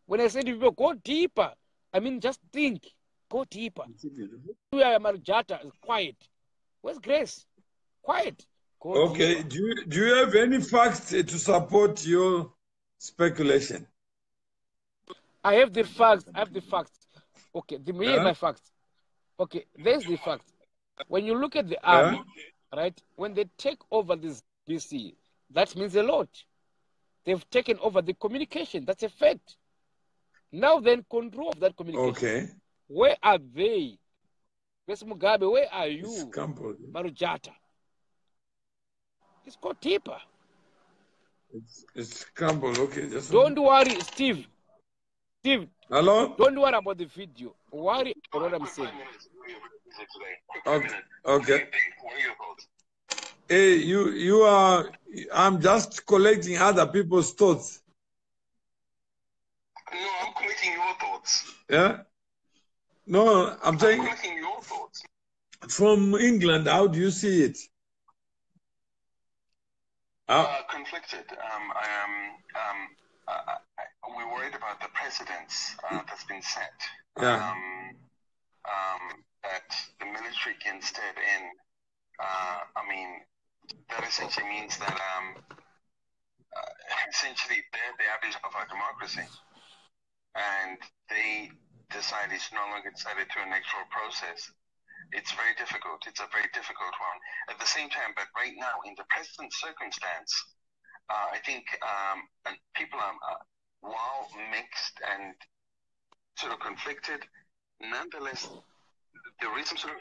When I say to people, go deeper, I mean just think. Go deeper. Marjata is quiet. Where's Grace? Quiet. Go
Okay.
deeper.
Do you have any facts to support your speculation?
I have the facts. Okay, here are my facts. Okay, there's the fact. When you look at the army, right, when they take over this BC, that means a lot. They've taken over the communication. That's a fact. Now then, control of that communication.
Okay.
Where are they? Where's Mugabe? Where are you? Marujata. It's got deeper.
It's Campbell. Okay.
Don't worry, Steve.
Hello?
Don't worry about the video. Worry about what I'm saying.
Okay. Hey, you are. I'm just collecting other people's thoughts.
No, I'm collecting your thoughts.
Yeah. No, I'm saying.
I'm collecting your thoughts.
From England, how do you see it?
Conflicted. We're worried about the precedents that's been set.
Yeah.
That the military can step in. That essentially means that essentially they're the average of our democracy, and they decide it's no longer decided through an electoral process. It's very difficult. It's a very difficult one. At the same time, but right now, in the present circumstance, I think people are, while mixed and sort of conflicted, nonetheless, there is some sort of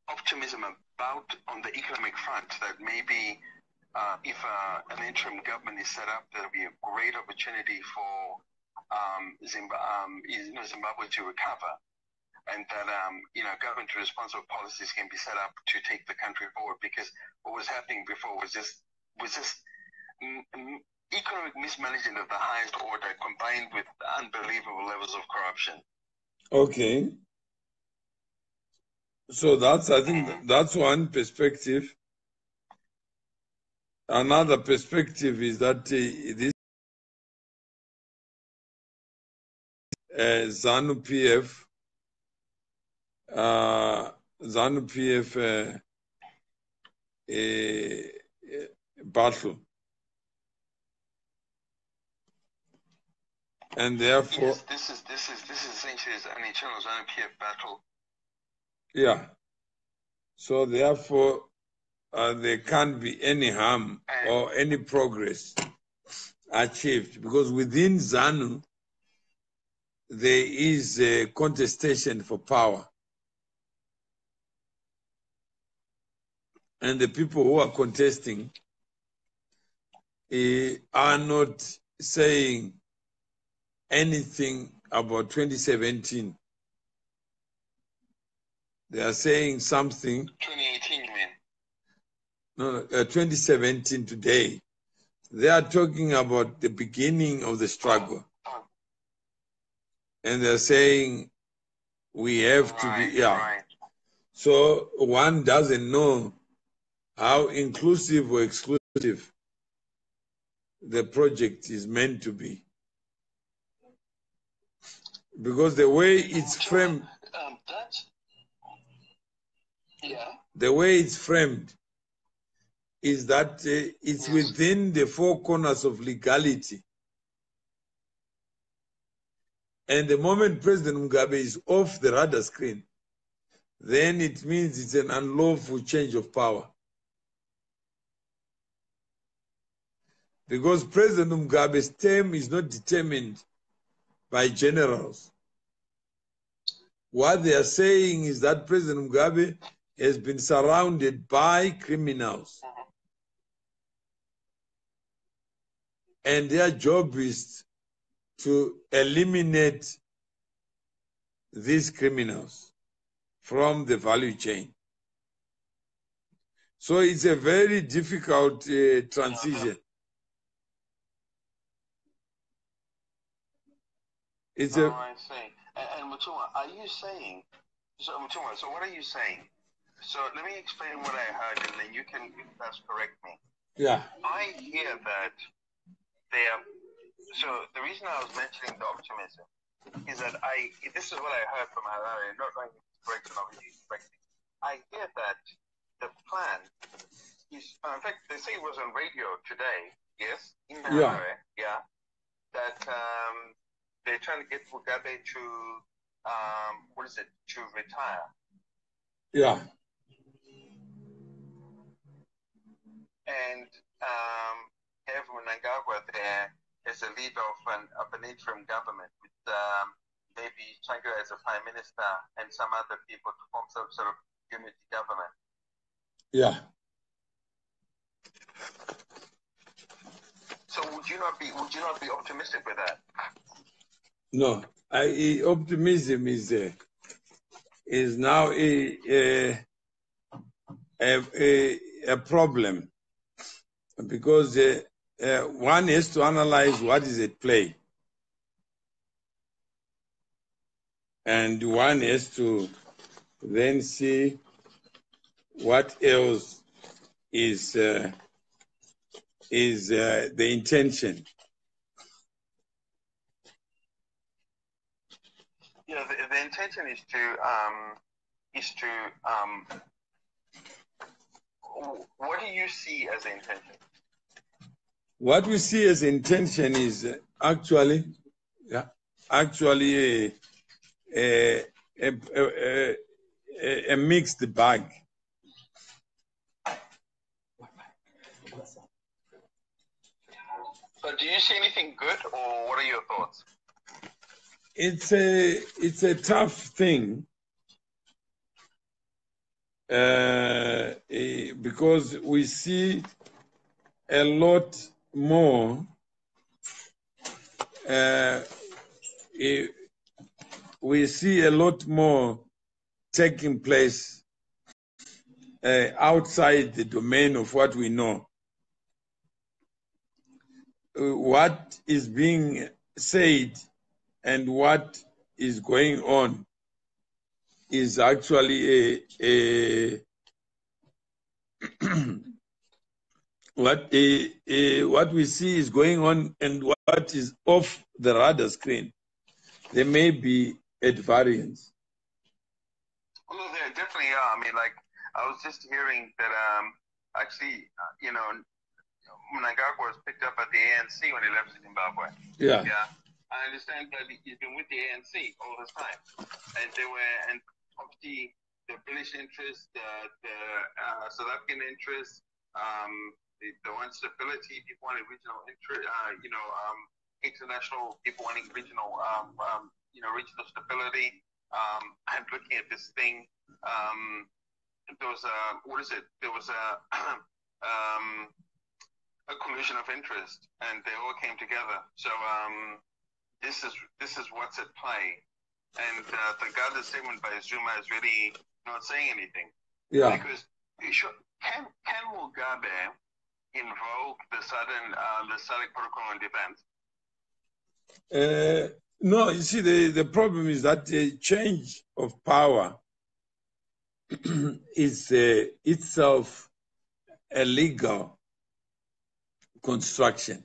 optimism about on the economic front that maybe if an interim government is set up, there'll be a great opportunity for Zimbabwe to recover. and that government responsible policies can be set up to take the country forward. Because what was happening before was just economic mismanagement of the highest order, combined with unbelievable levels of corruption.
Okay. So I think that's one perspective. Another perspective is that this ZANU-PF battle, and therefore
yes, this is essentially an internal ZANU-PF battle.
Yeah. So therefore, there can't be any harm or any progress achieved, because within ZANU there is a contestation for power. And the people who are contesting are not saying anything about 2017. They are saying something.
2018, you mean?
No, 2017 today. They are talking about the beginning of the struggle. And they're saying we have to be,
Right.
So one doesn't know how inclusive or exclusive the project is meant to be. Because the way it's framed, the way it's framed is that it's within the four corners of legality. And the moment President Mugabe is off the radar screen, then it means it's an unlawful change of power. Because President Mugabe's term is not determined by generals. What they are saying is that President Mugabe has been surrounded by criminals. And their job is to eliminate these criminals from the value chain. So it's a very difficult transition. It's
I see. And Mutuma, are you saying, so what are you saying? So let me explain what I heard, and then you can perhaps correct me.
Yeah.
I hear that so the reason I was mentioning the optimism is that this is what I heard from Harare, not knowing if it's correct or not, I hear that the plan is, in fact, they say it was on radio today, yes, in Harare, that they're trying to get Mugabe to, to retire.
Yeah.
And have Mnangagwa there as a leader of an interim government with maybe Chango as a prime minister and some other people to form some sort of unity government.
Yeah.
So would you not be optimistic with that?
No, optimism is now a problem, because one has to analyze what is at play, and one has to then see what else is the intention.
Yeah, the intention is to what do you see as the intention?
What we see as intention is actually a mixed bag.
But do you see anything good, or what are your thoughts?
It's a tough thing, because we see a lot more we see a lot more taking place outside the domain of what we know. What is being said and what is going on is actually what we see is going on and what is off the radar screen. There may be at variance.
Well, there definitely are. I mean, like, I was just hearing that actually, Mnangagwa was picked up at the ANC when he left Zimbabwe.
Yeah.
Yeah. I understand that he's been with the ANC all this time. And obviously the British interest, the South African interest, they want stability, people wanting regional interest, international people wanting regional, regional stability. I'm looking at this thing. There was a collision of interest, and they all came together. So this is what's at play, and the guided statement by Zuma is really not saying anything.
Yeah.
Because can Mugabe invoke the SADC protocol on defense?
No, you see, the problem is that the change of power is itself a legal construction.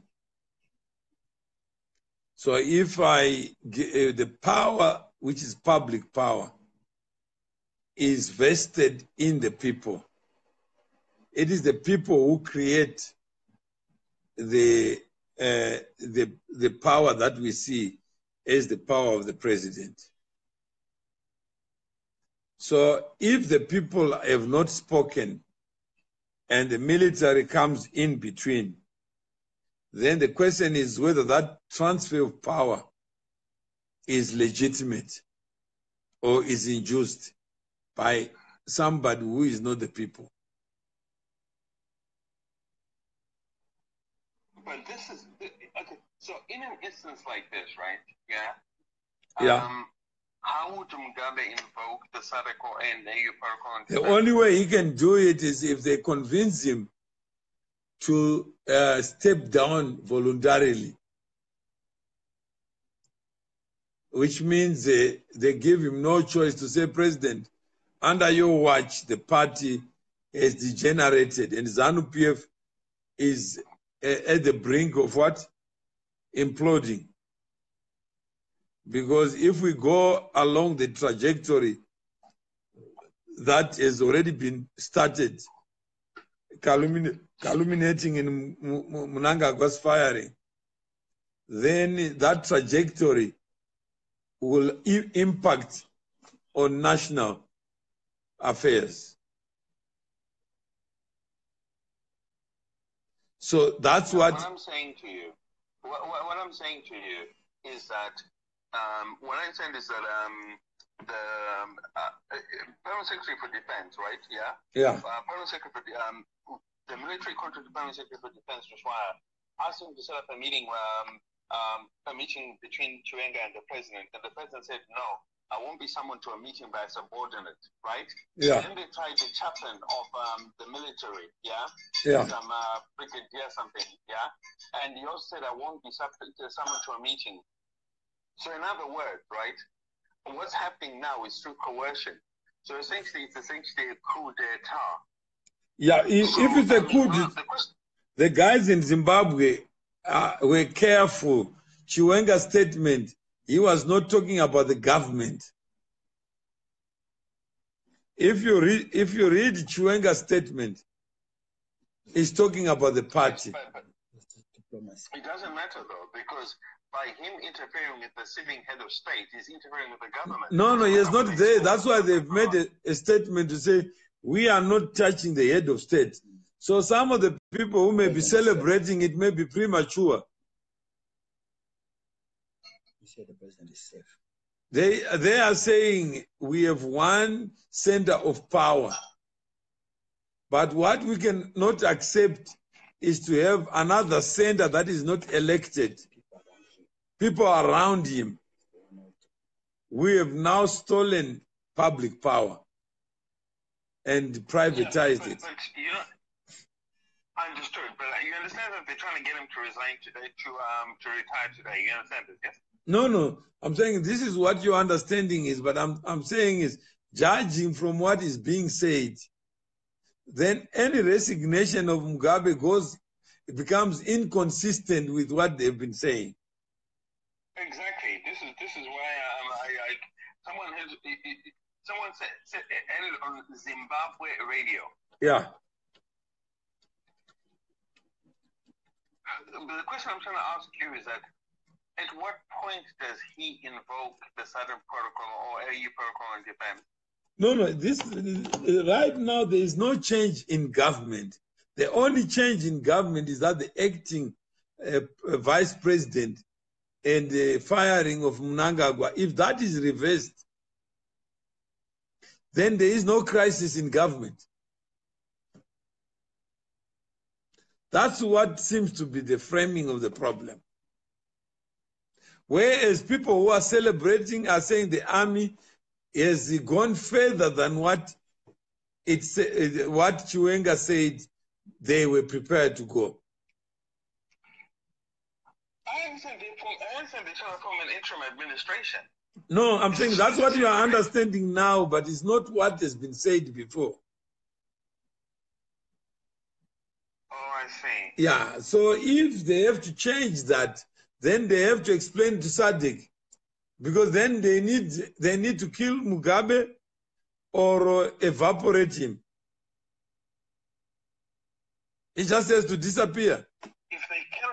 So if the power, which is public power, is vested in the people, it is the people who create the power that we see as the power of the president. So if the people have not spoken and the military comes in between, then the question is whether that transfer of power is legitimate or is induced by somebody who is not the people.
But this is okay. So in an instance like this, right? Yeah.
Yeah.
How would Mugabe invoke the SADC and AU protocol?
The only way he can do it is if they convince him to step down voluntarily, which means they give him no choice to say, President, under your watch, the party has degenerated and ZANU-PF is at the brink of what? Imploding. Because if we go along the trajectory that has already been started, culminating in Mnangagwa's firing, then that trajectory will impact on national affairs. So that's what
I'm saying to you. What I'm saying to you is that what I'm saying is that the Permanent Secretary for Defense, right? Yeah.
Yeah.
Permanent Secretary for the military contract to Permanent Secretary for Defense, Joshua, asked him to set up a meeting between Chiwenga and the president, and the president said, "No, I won't be summoned to a meeting by a subordinate." Right?
Yeah.
Then they tried the chaplain of the military, yeah,
Yeah.
some brigadier something, yeah, and he also said, "I won't be summoned to a meeting." So in other words, right, what's happening now is through coercion. So essentially, it's a coup d'etat.
Yeah, if it's a coup, the guys in Zimbabwe were careful. Chiwenga's statement, he was not talking about the government. If you read Chiwenga's statement, he's talking about the party.
It doesn't matter though, because by him interfering with the sitting head of state, he's interfering with the government.
No, he's not there. That's why they've made a statement to say, we are not touching the head of state. So some of the people who may be celebrating it may be premature.
You said the president is safe.
They are saying we have one center of power. But what we cannot accept is to have another center that is not elected. People around him. we have now stolen public power and privatized it.
But you understood. But you understand that they're trying to get him to resign today, to retire today. You understand this, yes?
No. I'm saying this is what your understanding is, but I'm saying is judging from what is being said, then any resignation of Mugabe it becomes inconsistent with what they've been saying.
Exactly. This is why someone said it on Zimbabwe radio.
Yeah.
The question I'm trying to ask you is that at what point does he invoke the Southern Protocol or AU Protocol on Japan?
No. This right now there is no change in government. The only change in government is that the acting vice president and the firing of Mnangagwa. If that is reversed, then there is no crisis in government. That's what seems to be the framing of the problem. Whereas people who are celebrating are saying the army has gone further than what Chiwenga said they were prepared to go.
I understand they're trying to form an interim administration.
No, I'm saying that's what you are understanding now, but it's not what has been said before.
Oh, I see.
Yeah, so if they have to change that, then they have to explain to SADC, because then they need to kill Mugabe or evaporate him. He just has to disappear.
If they kill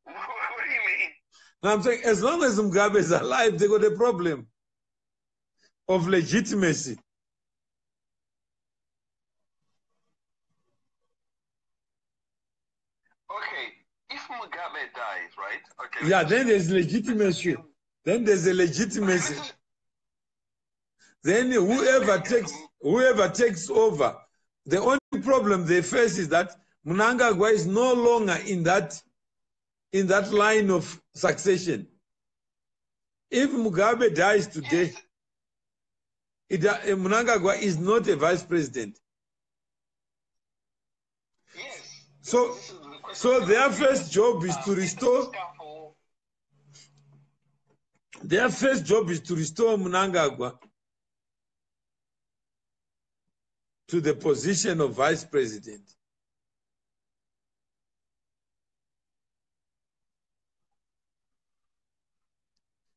him, what do you mean?
Now I'm saying as long as Mugabe is alive, they got a problem of legitimacy.
Okay, if Mugabe dies, right? Okay.
Yeah, then there's legitimacy. Then there's a legitimacy. Then whoever takes over, the only problem they face is that Mnangagwa is no longer in that line of succession. If Mugabe dies today, Mnangagwa is not a vice president.
Yes.
So their first job is to restore. Their first job is to restore Mnangagwa to the position of vice president.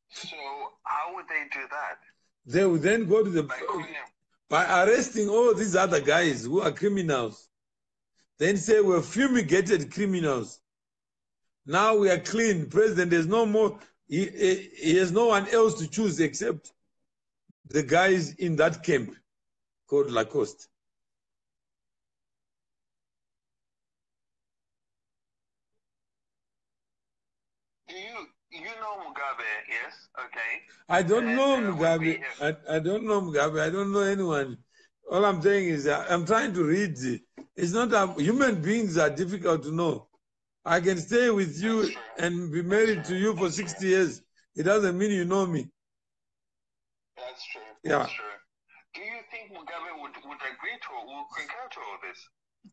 So how would they do that?
They would then go to by arresting all these other guys who are criminals. Then say we're fumigated criminals. Now we are clean. President, there's no more. He has no one else to choose except the guys in that camp called Lacoste.
You know Mugabe, yes? Okay.
I don't know Mugabe. I don't know Mugabe. I don't know anyone. All I'm saying is I'm trying to read. It's not that human beings are difficult to know. I can stay with you and be married to you for 60 years. It doesn't mean you know me.
That's true.
Yeah.
That's true. Do you think Mugabe would agree to or would concur to all this?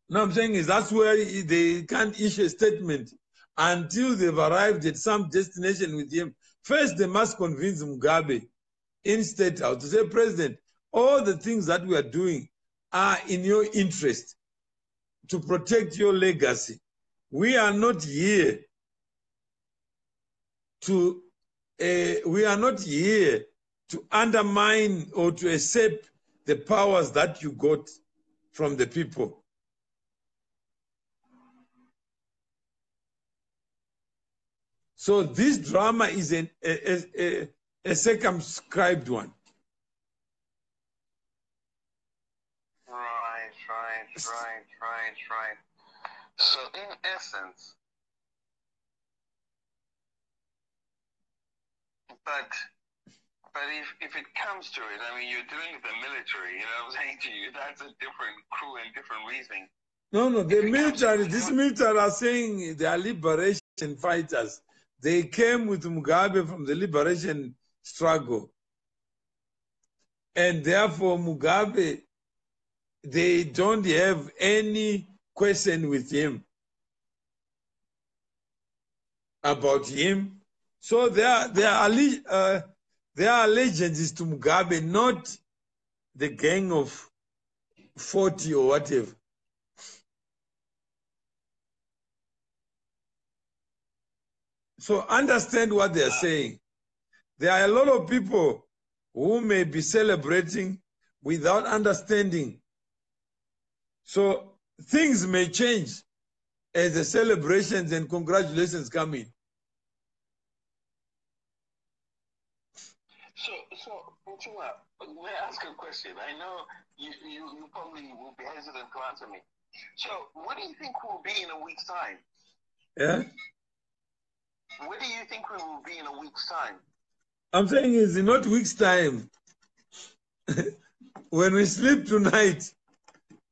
No, I'm saying is that's where they can't issue a statement until they've arrived at some destination with him. First, they must convince Mugabe in State House to say, President, all the things that we are doing are in your interest to protect your legacy. We are not here to undermine or to accept the powers that you got from the people. So this drama is a circumscribed one.
Right. So in essence, but if it comes to it, I mean, you're dealing with the military, you know what I'm saying to you? That's a different crew and different reasoning.
No, the military, this military are saying they are liberation fighters. they came with Mugabe from the liberation struggle. And therefore, Mugabe, they don't have any question with him about him. So their allegiance is to Mugabe, not the gang of 40 or whatever. So understand what they are saying. There are a lot of people who may be celebrating without understanding. So things may change as the celebrations and congratulations come in.
So, Mutua, may I ask a question? I know you probably will be hesitant to answer me. So, what do you think we'll be in a week's time?
Yeah?
Where do you think we will be in a week's time?
I'm saying it's not week's time. When we sleep tonight,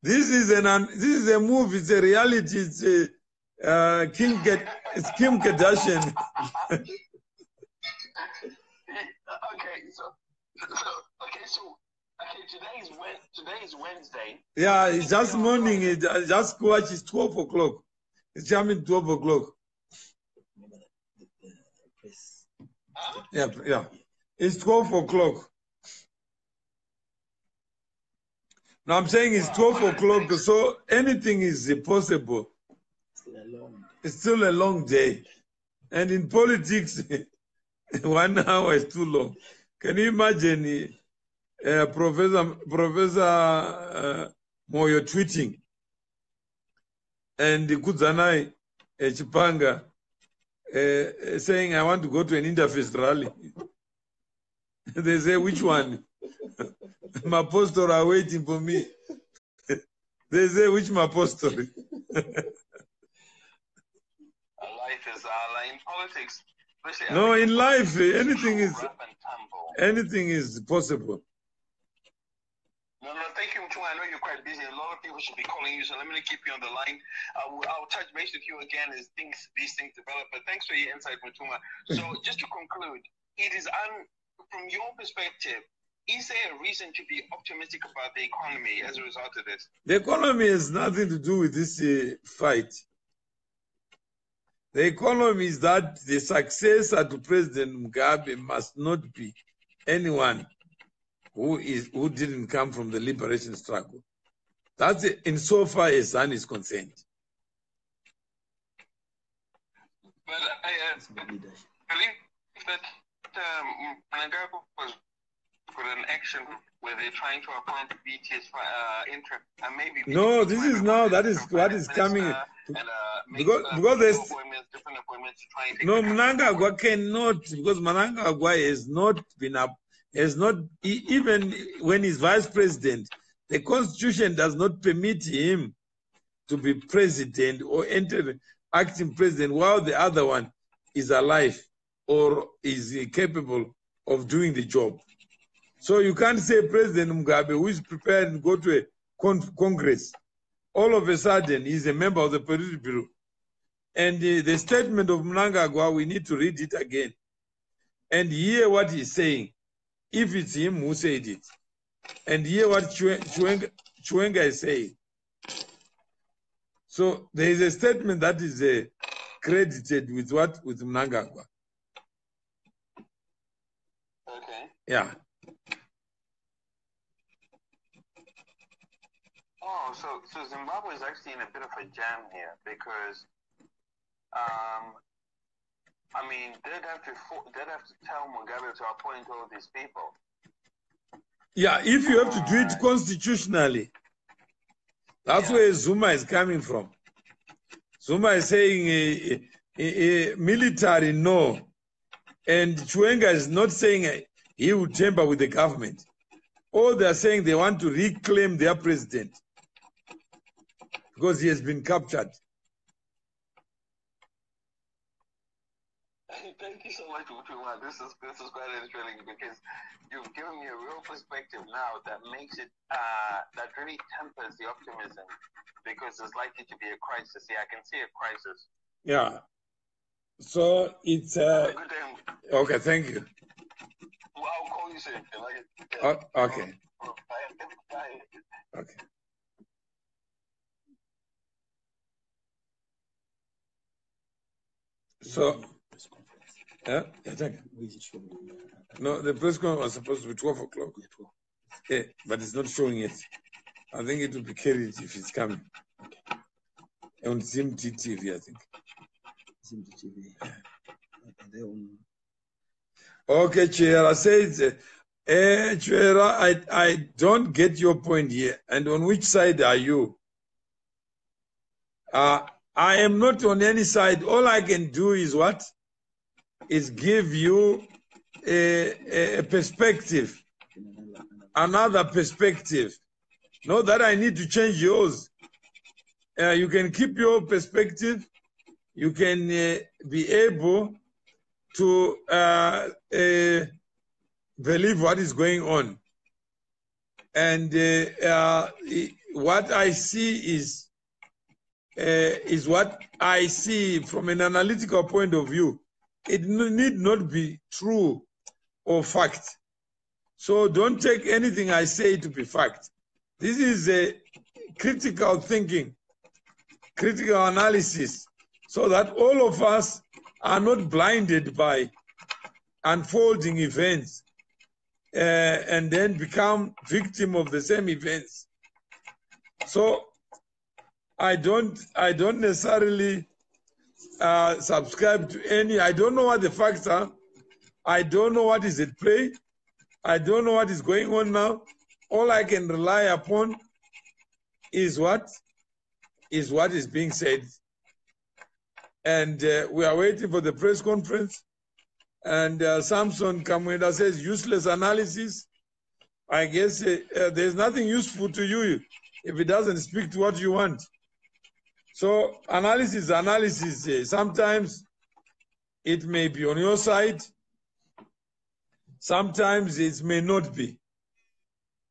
this is a movie, it's a reality, it's Kim Kardashian. Today is Wednesday. Yeah, it's just morning. I just watch. It's 12 o'clock. It's coming 12 o'clock. Yeah. It's 12 o'clock. Now I'm saying it's 12 o'clock, so anything is possible. It's still a long day. And in politics, 1 hour is too long. Can you imagine Professor Moyo tweeting and Kudzanai Chipanga saying, I want to go to an interfaith rally. They say, which one? My pastor are waiting for me. They say, which my pastor?
Life is in politics.
No, in life, anything is possible.
No, thank you, Mutua. I know you're quite busy. A lot of people should be calling you, so let me keep you on the line. I'll touch base with you again as these things develop. But thanks for your insight, Mutua. So just to conclude, it is from your perspective, is there a reason to be optimistic about the economy as a result of this?
The economy has nothing to do with this fight. The economy is that the successor to President Mugabe must not be anyone who didn't come from the liberation struggle. That's insofar as Zan is concerned.
But I believe that Mnangagwa was put an action where they're trying to appoint BTS interim and maybe.
No, this is now that is what is coming. Because there's
different appointments to try and take.
No, Mnangagwa cannot, because Mnangagwa has not been up. Has not, even when he's vice president, the constitution does not permit him to be president or enter acting president while the other one is alive or is capable of doing the job. So you can't say President Mugabe, who is prepared to go to a Congress, all of a sudden he's a member of the Political Bureau. And the statement of Mnangagwa, we need to read it again and hear what he's saying. If it's him who said it, and hear what Chwenga is saying. So there is a statement that is credited with Mnangagwa.
Okay.
Yeah.
Oh, so Zimbabwe is actually in a bit of a jam here because, I mean, they'd have to tell Mugabe to appoint all these people.
Yeah, if you have to do it constitutionally, that's where Zuma is coming from. Zuma is saying military, no. And Chwenga is not saying he will tamper with the government. All they are saying they want to reclaim their president because he has been captured.
Thank you so much, Mutua. This is quite interesting because you've given me a real perspective now that makes it that really tempers the optimism because there's likely to be a crisis. Yeah, I can see a crisis.
Yeah. So it's
Have a good day.
okay. Thank you.
Well, I'll call you soon.
Okay.
Bye.
Okay. So, yeah, thank you. No, the press conference was supposed to be 12 o'clock. Yeah, but it's not showing yet. I think it will be carried if it's coming. On ZimTV, I think. ZimTV. Okay, Chair. I said, Chair, I don't get your point here. And on which side are you? I am not on any side. All I can do is what? Is give you a perspective, another perspective. Not that I need to change yours. You can keep your perspective. You can be able to believe what is going on. And what I see is what I see from an analytical point of view. It need not be true or fact. So don't take anything I say to be fact. This is a critical thinking, critical analysis, so that all of us are not blinded by unfolding events and then become victim of the same events. So I don't necessarily subscribe to any. I don't know what the facts are. I don't know what is at play. I don't know what is going on now. All I can rely upon is what is being said. And we are waiting for the press conference. And Samson Kamwenda says useless analysis. I guess there's nothing useful to you if it doesn't speak to what you want. So analysis. Sometimes it may be on your side. Sometimes it may not be.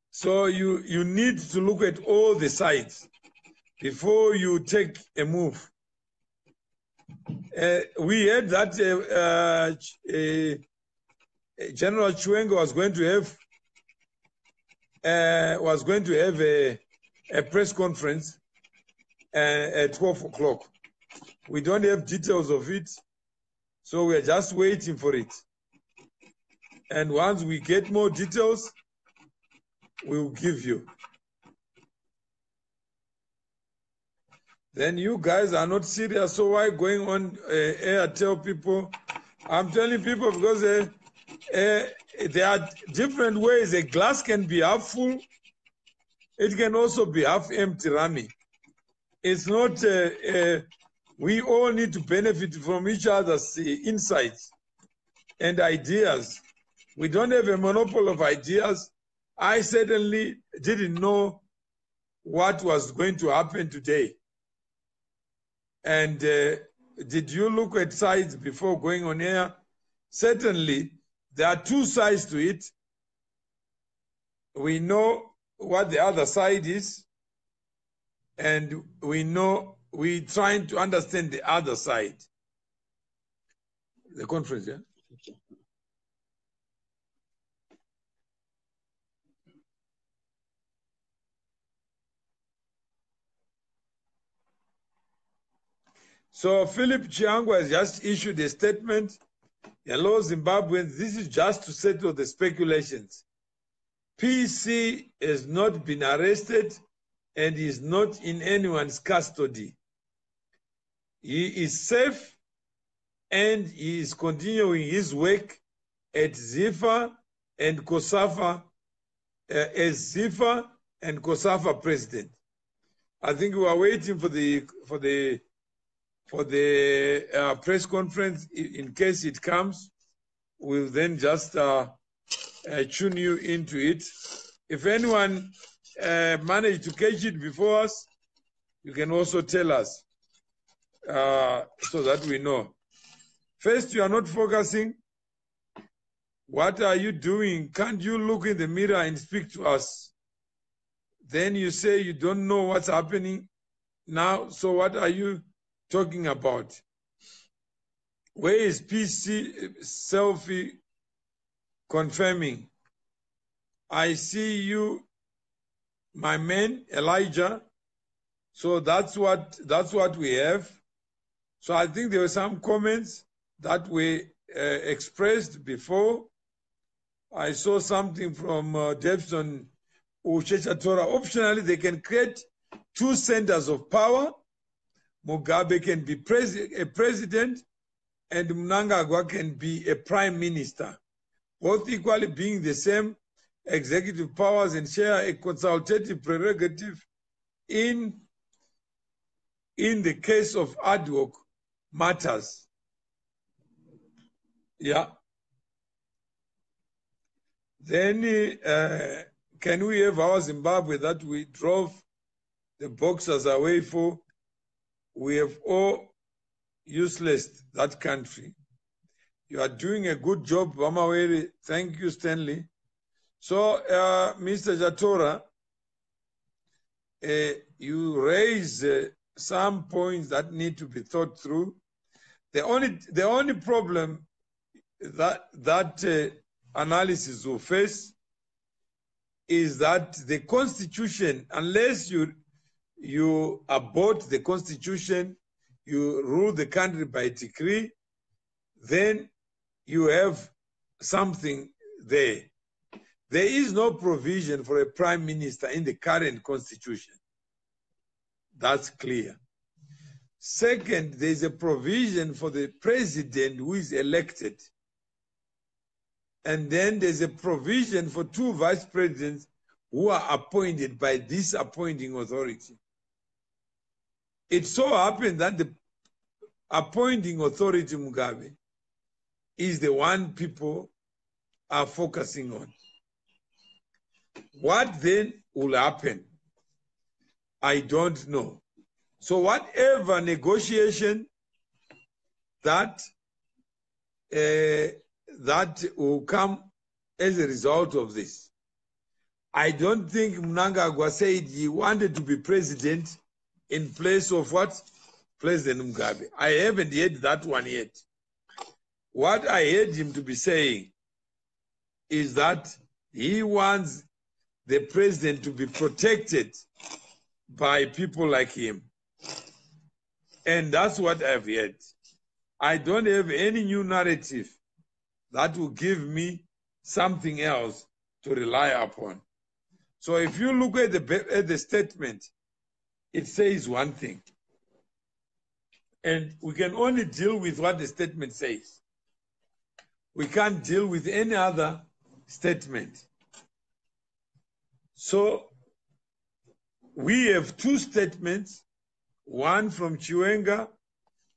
So you need to look at all the before you take a move. We heard that General Chiwenga was going to have a press conference at 12 o'clock. We don't have details of it, so we're just waiting for it. And once we get more details, we'll give you. Then you guys are not serious, so why going on air tell people? I'm telling people because there are different ways. A glass can be half full. It can also be half empty, Rami. It's not, we all need to benefit from each other's insights and ideas. We don't have a monopoly of ideas. I certainly didn't know what was going to happen today. And did you look at sides before going on air? Certainly, there are two sides to it. We know what the other side is, and we're trying to understand the other side. The conference, yeah? So Philip Chiangwa has just issued a statement. Hello, Zimbabweans. This is just to settle the speculations. PC has not been arrested and is not in anyone's custody. He is safe and he is continuing his work at ZIFA and COSAFA as ZIFA and COSAFA president. I think we are waiting for the press conference. In case it comes, we'll then just tune you into it. If anyone managed to catch it before us, you can also tell us so that we know. First, you are not focusing. What are you doing? Can't you look in the mirror and speak to us? Then you say you don't know what's happening now, so what are you talking about? Where is PC selfie confirming? I see you, my man, Elijah. So that's what we have. So I think there were some comments that were expressed before. I saw something from Debson Uchechatora. Optionally, they can create 2 centers of power. Mugabe can be a president, and Mnangagwa can be a prime minister, both equally being the same executive powers and share a consultative prerogative in the case of ad hoc matters. Yeah. Then can we have our Zimbabwe that we drove the boxers away for? We have all useless that country. You are doing a good job, Bamaweri. Thank you, Stanley. So, Mr. Jatora, you raise some points that need to be thought through. The only problem that analysis will face is that the Constitution, unless you abort the Constitution, you rule the country by decree, then you have something there. There is no provision for a prime minister in the current Constitution. That's clear. Second, there's a provision for the president who is elected. And then there's a provision for 2 vice presidents who are appointed by this appointing authority. It so happened that the appointing authority, Mugabe, is the one people are focusing on. What then will happen? I don't know. So whatever negotiation that will come as a result of this, I don't think Mnangagwa said he wanted to be president in place of what? President Mugabe. I haven't heard that one yet. What I heard him to be saying is that he wants the president to be protected by people like him. And that's what I've heard. I don't have any new narrative that will give me something else to rely upon. So if you look at the statement, it says one thing. And we can only deal with what the statement says. We can't deal with any other statement. So we have 2 statements, one from Chiwenga,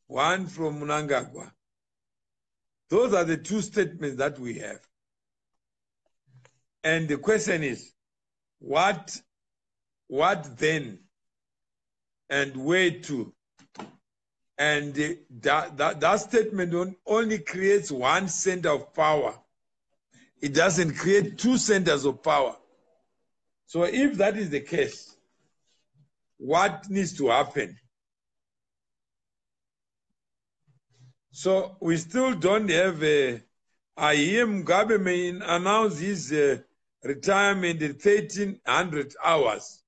one from Mnangagwa. Those are the 2 statements that we have. And the question is, what then and where to? And that statement only creates 1 center of power. It doesn't create 2 centers of power. So if that is the case, what needs to happen? So we still don't have I hear Mugabe may announce his retirement in 1,300 hours.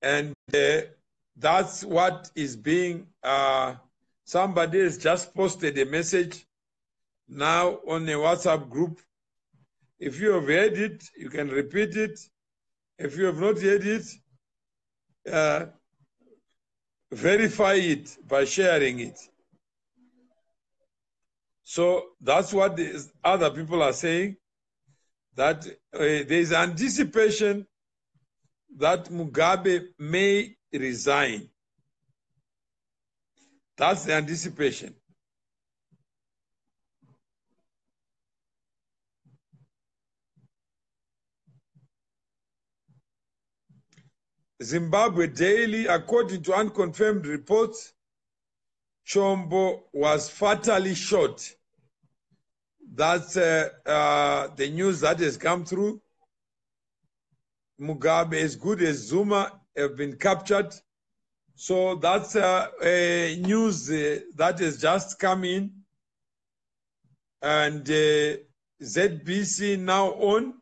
And that's what is being, somebody has just posted a message now on a WhatsApp group. If you have heard it, you can repeat it. If you have not heard it, verify it by sharing it. So that's what the other people are saying, that there is anticipation that Mugabe may resign. That's the anticipation. Zimbabwe Daily, according to unconfirmed reports, Chombo was fatally shot. That's the news that has come through. Mugabe, as good as Zuma, have been captured. So that's news that has just come in, and ZBC now on.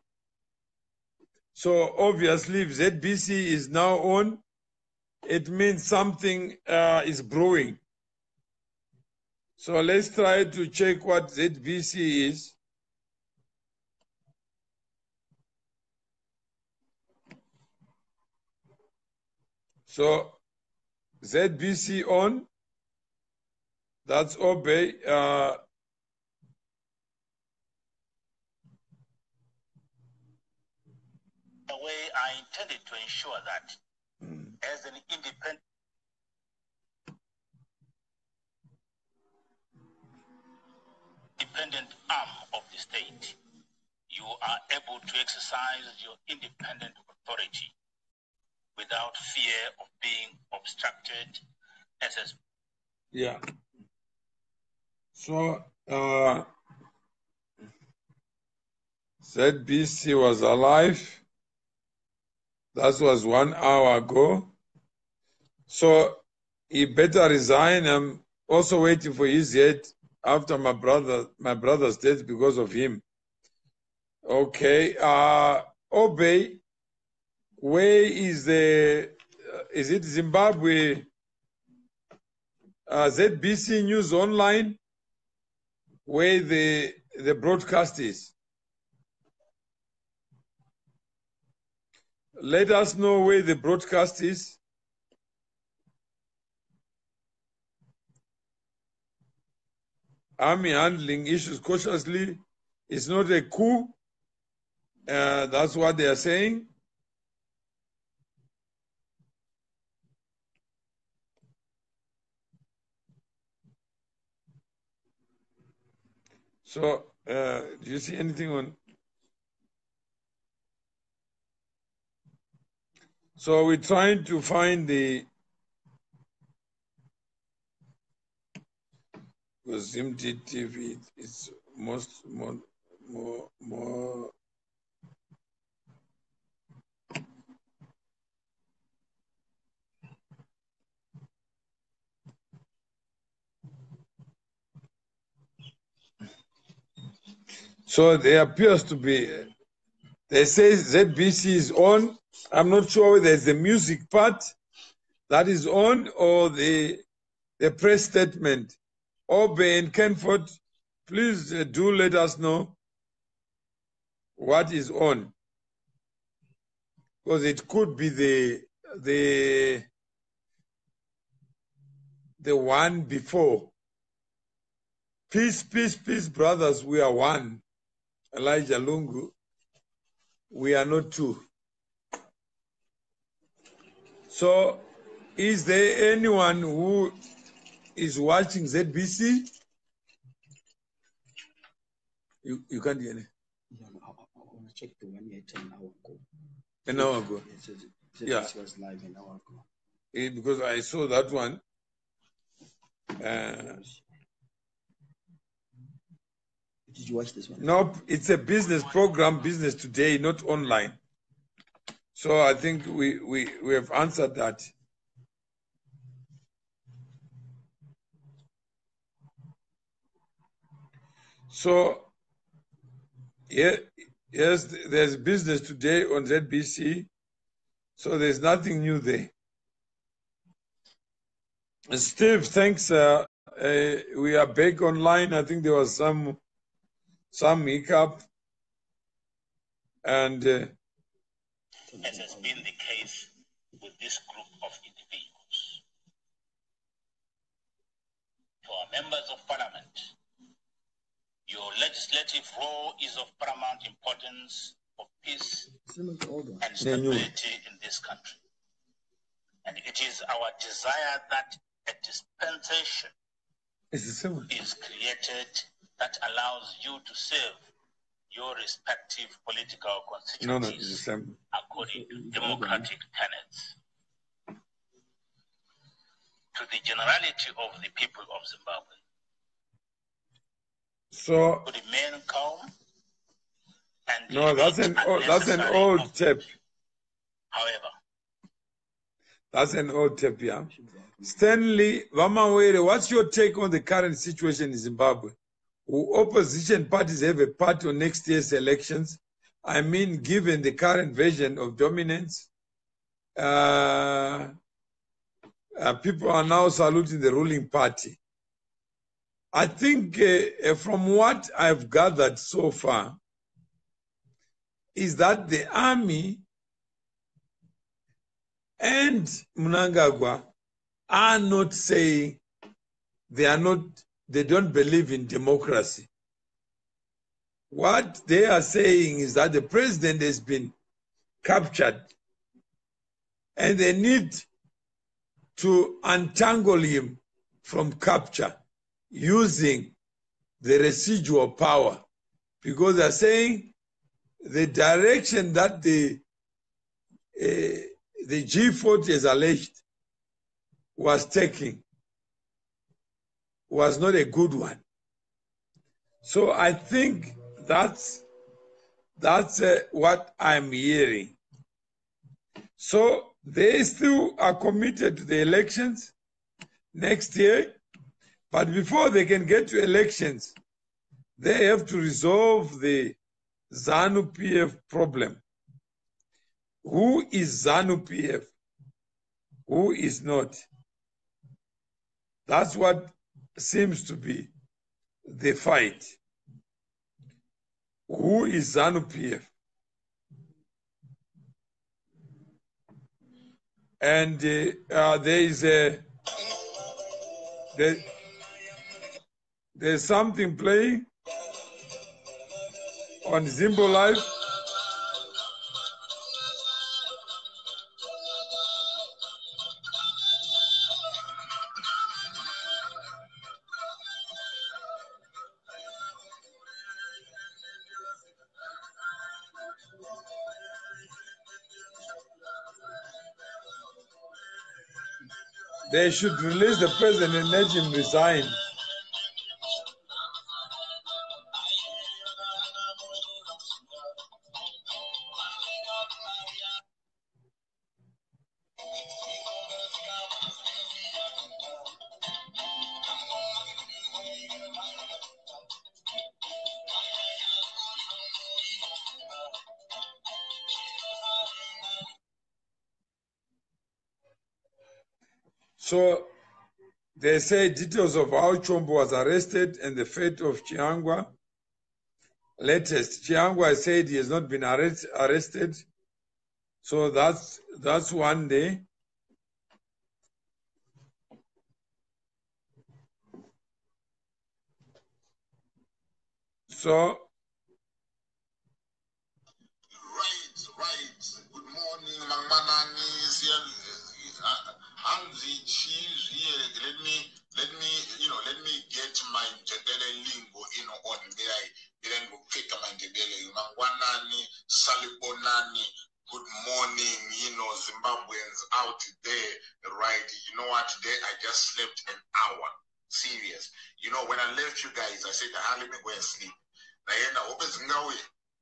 So obviously, if ZBC is now on, it means something is brewing. So let's try to check what ZBC is. So ZBC on, that's Obey.
The way I intended to ensure that as an independent arm of the state, you are able to exercise your independent authority without fear of being obstructed as
Yeah. So ZBC was alive. That was 1 hour ago. So he better resign. I'm also waiting for his head after my brother's death because of him. Okay. Obey, where is the is it Zimbabwe ZBC News Online, where the broadcast is? Let us know where the broadcast is. Army handling issues cautiously. It's not a coup. That's what they are saying. So, do you see anything on? So we're trying to find the Zimti TV. It's more. So there appears to be. They say ZBC is on. I'm not sure whether it's the music part that is on or the press statement. Obey and Kenford, please do let us know what is on, because it could be the one before. Peace, peace, peace, brothers. We are one. Elijah Lungu. We are not two. So, is there anyone who is watching ZBC? You can't hear it.
No, I want to check the one yet an hour ago.
An hour ago.
Yeah. It was live an hour ago.
Because I saw that one.
Did you watch this one?
Nope, it's a business program, Business Today, not online. So I think we have answered that. So, yeah, yes, there's Business Today on ZBC. So there's nothing new there. Steve, thanks. We are back online. I think there was some hiccup. And
as has been the case with this group of individuals. To our members of parliament, your legislative role is of paramount importance for peace and stability in this country. And it is our desire that a dispensation is created that allows you to serve your respective political constituencies according to democratic tenets. To the generality of the people of Zimbabwe,
so
to remain calm and
no, that's an old tape.
However,
That's an old tape, yeah. Stanley Vamawere, what's your take on the current situation in Zimbabwe? Will opposition parties have a part on next year's elections? I mean, given the current version of dominance, people are now saluting the ruling party. I think from what I've gathered so far is that the army and Mnangagwa are not saying they don't believe in democracy. What they are saying is that the president has been captured and they need to untangle him from capture using the residual power, because they're saying the direction that the G40 has alleged was taking was not a good one. So I think that's what I'm hearing. So they still are committed to the elections next year, but before they can get to elections, they have to resolve the ZANU-PF problem. Who is ZANU-PF? Who is not? That's what seems to be the fight. Who is ZANU-PF? And there's something playing on Zimbo Live. They should release the president and let him resign. So they say details of how Chombo was arrested and the fate of Chiangwa. Latest, Chiangwa said he has not been arrested. So that's one day. So
Right. Good morning, Mangmanani. Let me get my Ndebele lingo, on there. Then we'll pick my Ndebele. Mangwanani, Salibonani. Good morning, Zimbabweans out there, right? You know what? Today I just slept an hour. Serious. When I left you guys, I said, let me go and sleep.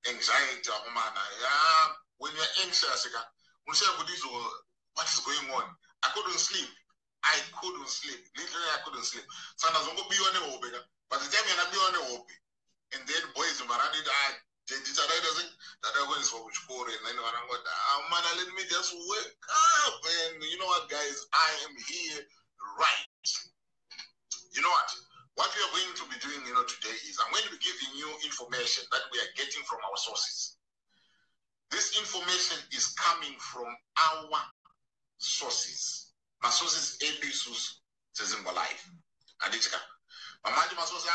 Anxiety, when you're anxious, what is going on? I couldn't sleep. Literally, I couldn't sleep. So I was going to be on the open. But the time you're not be on the open, and then boys in Marani died. That I went for which quarter, and then I'm going, man, let me just wake up. And you know what, guys? I am here right. You know what? What we are going to be doing, today is I'm going to be giving you information that we are getting from our sources. This information is coming from our sources. My sources, APSUS, Zimbabwe Life. And it's Mamaji Masosa,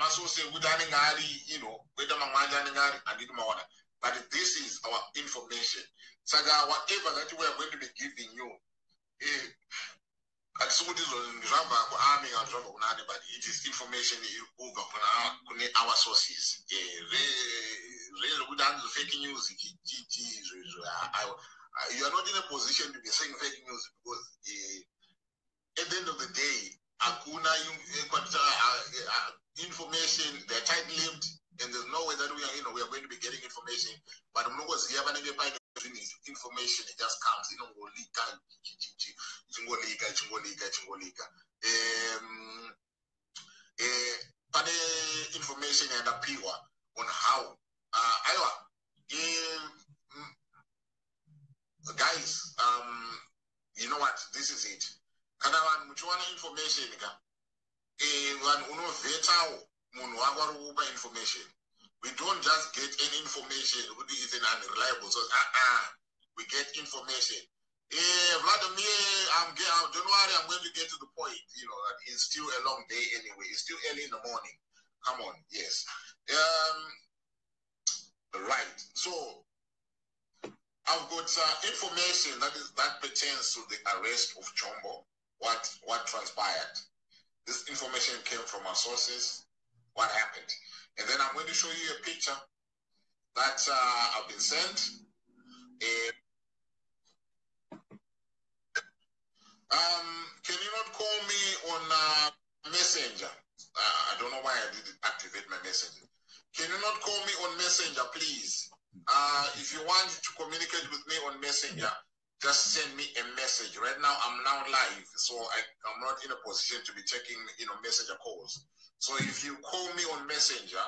Masose, Wudaningari, whether Mamajani, and it more. But this is our information. Saga, whatever that we are going to be giving you, but it is information over our sources. Fake news. You are not in a position to be saying fake news because at the end of the day, information, they're tight-lipped, and there's no way that we are going to be getting information. But I'm not going to information, it just comes, chingolika. Pane information and appeal on how guys, you know what, this is it. Kana vanhu muchiwana information ka vanhu unovhetawo munhu wako ari kukupa information. We don't just get any information kuti it's an unreliable source. We get information. Vladimir, don't worry, I'm going to get to the point. You know that it's still a long day anyway. It's still early in the morning. Come on, yes. Right. So I've got information that pertains to the arrest of Chombo. What transpired? This information came from our sources. What happened? And then I'm going to show you a picture that I've been sent. Can you not call me on Messenger? I don't know why I didn't activate my Messenger. Can you not call me on Messenger, please? If you want to communicate with me on Messenger, just send me a message. Right now, I'm now live, so I'm not in a position to be taking, Messenger calls. So if you call me on Messenger,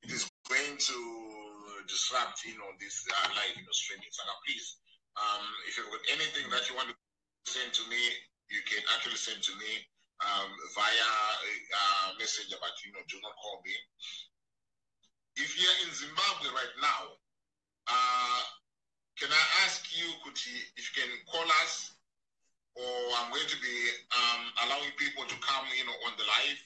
it is going to disrupt, this live, streaming. So now, please, if you've got anything that you want to send to me, you can actually send to me via Messenger, but do not call me. If you're in Zimbabwe right now, can I ask you, if you can call us, or I'm going to be allowing people to come, on the live,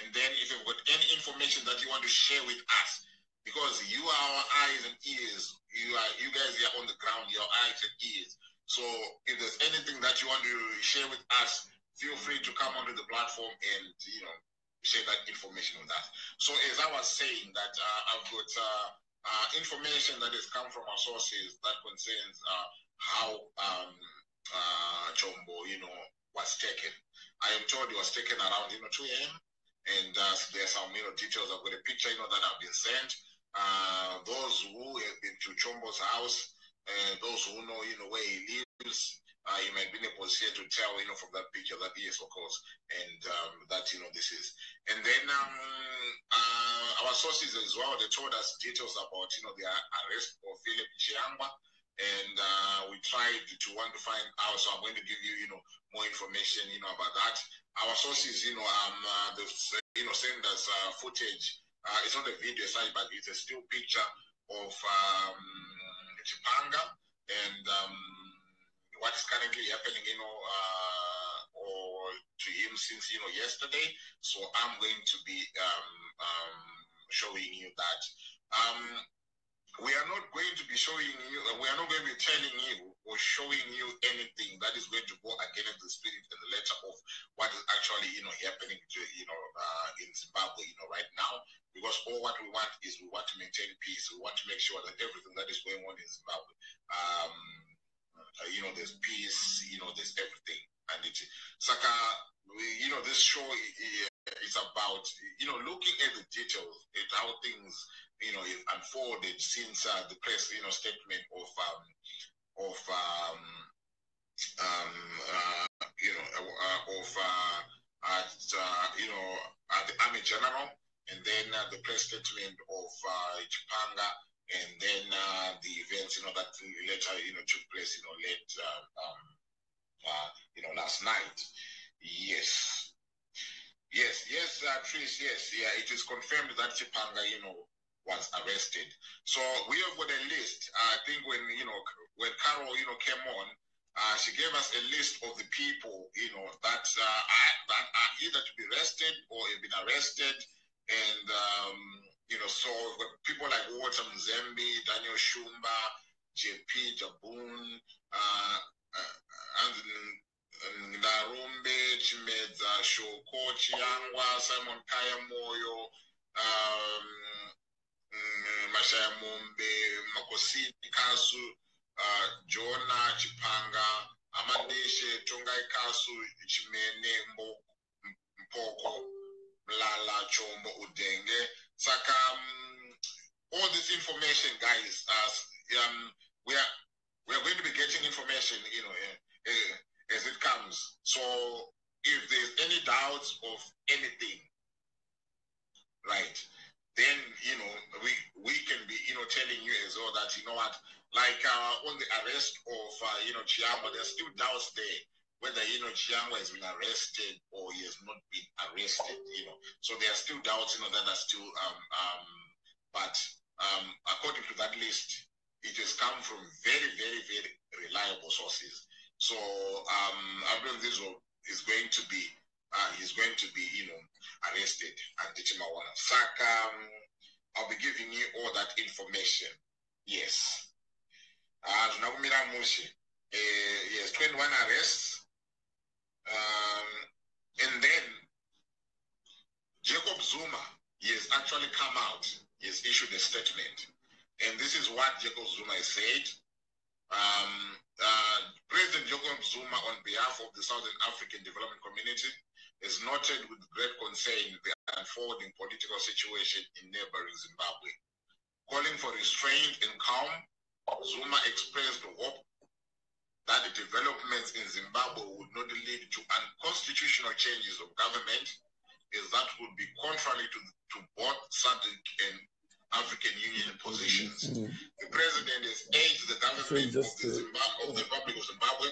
and then if you've got any information that you want to share with us, because you are our eyes and ears, you guys are on the ground, your eyes and ears. So if there's anything that you want to share with us, feel free to come onto the platform and share that information with us. So as I was saying that I've got information that has come from our sources that concerns how Chombo, was taken. I am told he was taken around 2 a.m. and there's some details. I've got a picture that have been sent. Those who have been to Chombo's house, those who know where he lives, you might be in a position to tell from that picture that yes, of course, and that this is. And then our sources as well, they told us details about the arrest of Philip Chiangwa, and we tried to want to find out. So I'm going to give you more information about that. Our sources they've sent us footage. It's not a video site, but it's a still picture of Chipanga and what is currently happening, or to him since yesterday. So I'm going to be showing you that. We are not going to be showing you. We are not going to be telling you or showing you anything that is going to go against the spirit and the letter of what is actually happening to in Zimbabwe right now. Because all what we want is we want to maintain peace. We want to make sure that everything that is going on in Zimbabwe, there's peace, there's everything. And it's Saka, this show is about, looking at the details, at how things, unfolded since the press, statement of the Army General, and then the press statement of Chipanga, and then the events, that later, took place, late, last night. Yes, Trish, yes, yeah, it is confirmed that Chipanga, was arrested. So we have got a list. I think when Carol, came on, she gave us a list of the people, that are either to be arrested or have been arrested. And, so we've got people like Walter Mzembe, Daniel Shumba, JP Jaboon, Ndarumbe, Chimedza, Shoko, Chiangwa, Simon Kaya Moyo, Mashaya Mumbe, Makosini Kasu, Jonah Chipanga, Amandeshe, Tongai Kasu, Chimene, Mpoko, Mlala, Chombo, Udenge. Saka, all this information, guys, we are going to be getting information, as it comes. So if there's any doubts of anything, right, then, you know, we can be, you know, telling you as well that, you know what, like on the arrest of, you know, Chiamwa, there's still doubts there whether, you know, Chiamwa has been arrested or he has not been arrested, you know. So there are still doubts, you know, that are still, but according to that list, it has come from very, very, very reliable sources. So I believe this is going to be, he's going to be, you know, arrested. And I'll be giving you all that information. Yes. Yes, 21 arrests. And then Jacob Zuma, he has actually come out. He has issued a statement. And this is what Jacob Zuma has said. President Jacob Zuma, on behalf of the Southern African Development Community, has noted with great concern the unfolding political situation in neighboring Zimbabwe. Calling for restraint and calm, Zuma expressed hope that the developments in Zimbabwe would not lead to unconstitutional changes of government, as that would be contrary to both SADC and African Union positions. The president has urged the government of the Republic of Zimbabwe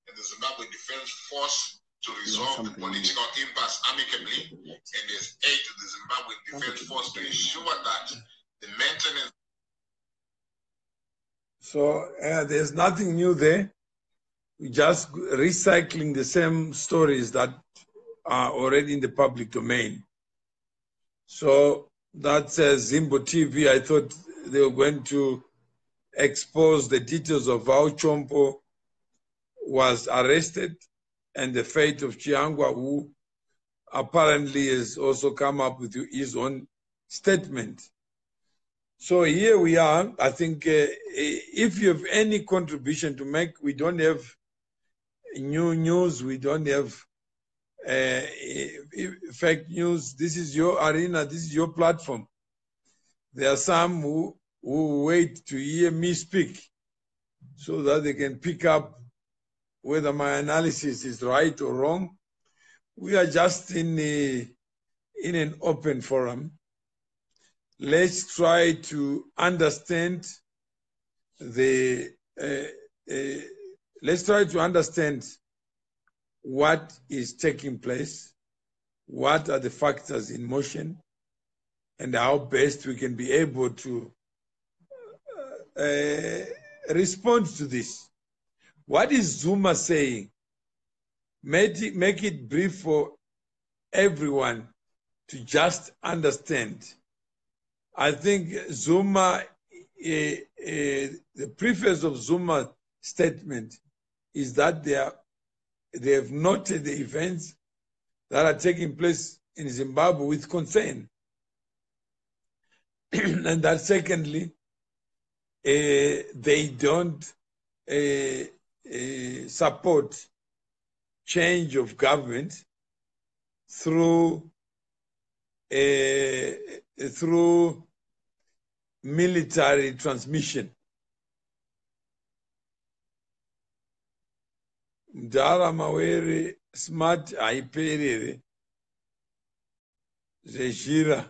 and the Zimbabwe Defense Force to resolve the political impasse amicably, and has urged the Zimbabwe Defense Force to ensure that the maintenance.
So there's nothing new there. We're just recycling the same stories that are already in the public domain. So that's Zimbo TV. I thought they were going to expose the details of how Chompo was arrested and the fate of Chiangwa, who apparently has also come up with his own statement. So here we are. I think if you have any contribution to make, we don't have new news, we don't have fake news. This is your arena, this is your platform. There are some who wait to hear me speak so that they can pick up whether my analysis is right or wrong. We are just in an open forum. Let's try to understand let's try to understand what is taking place, what are the factors in motion, and how best we can be able to respond to this. What is Zuma saying? Make it brief for everyone to just understand. I think Zuma, the preface of Zuma's statement is that they have noted the events that are taking place in Zimbabwe with concern. And that secondly, they don't support change of government through military transmission. Mdara mawere smart aiperere zeshira.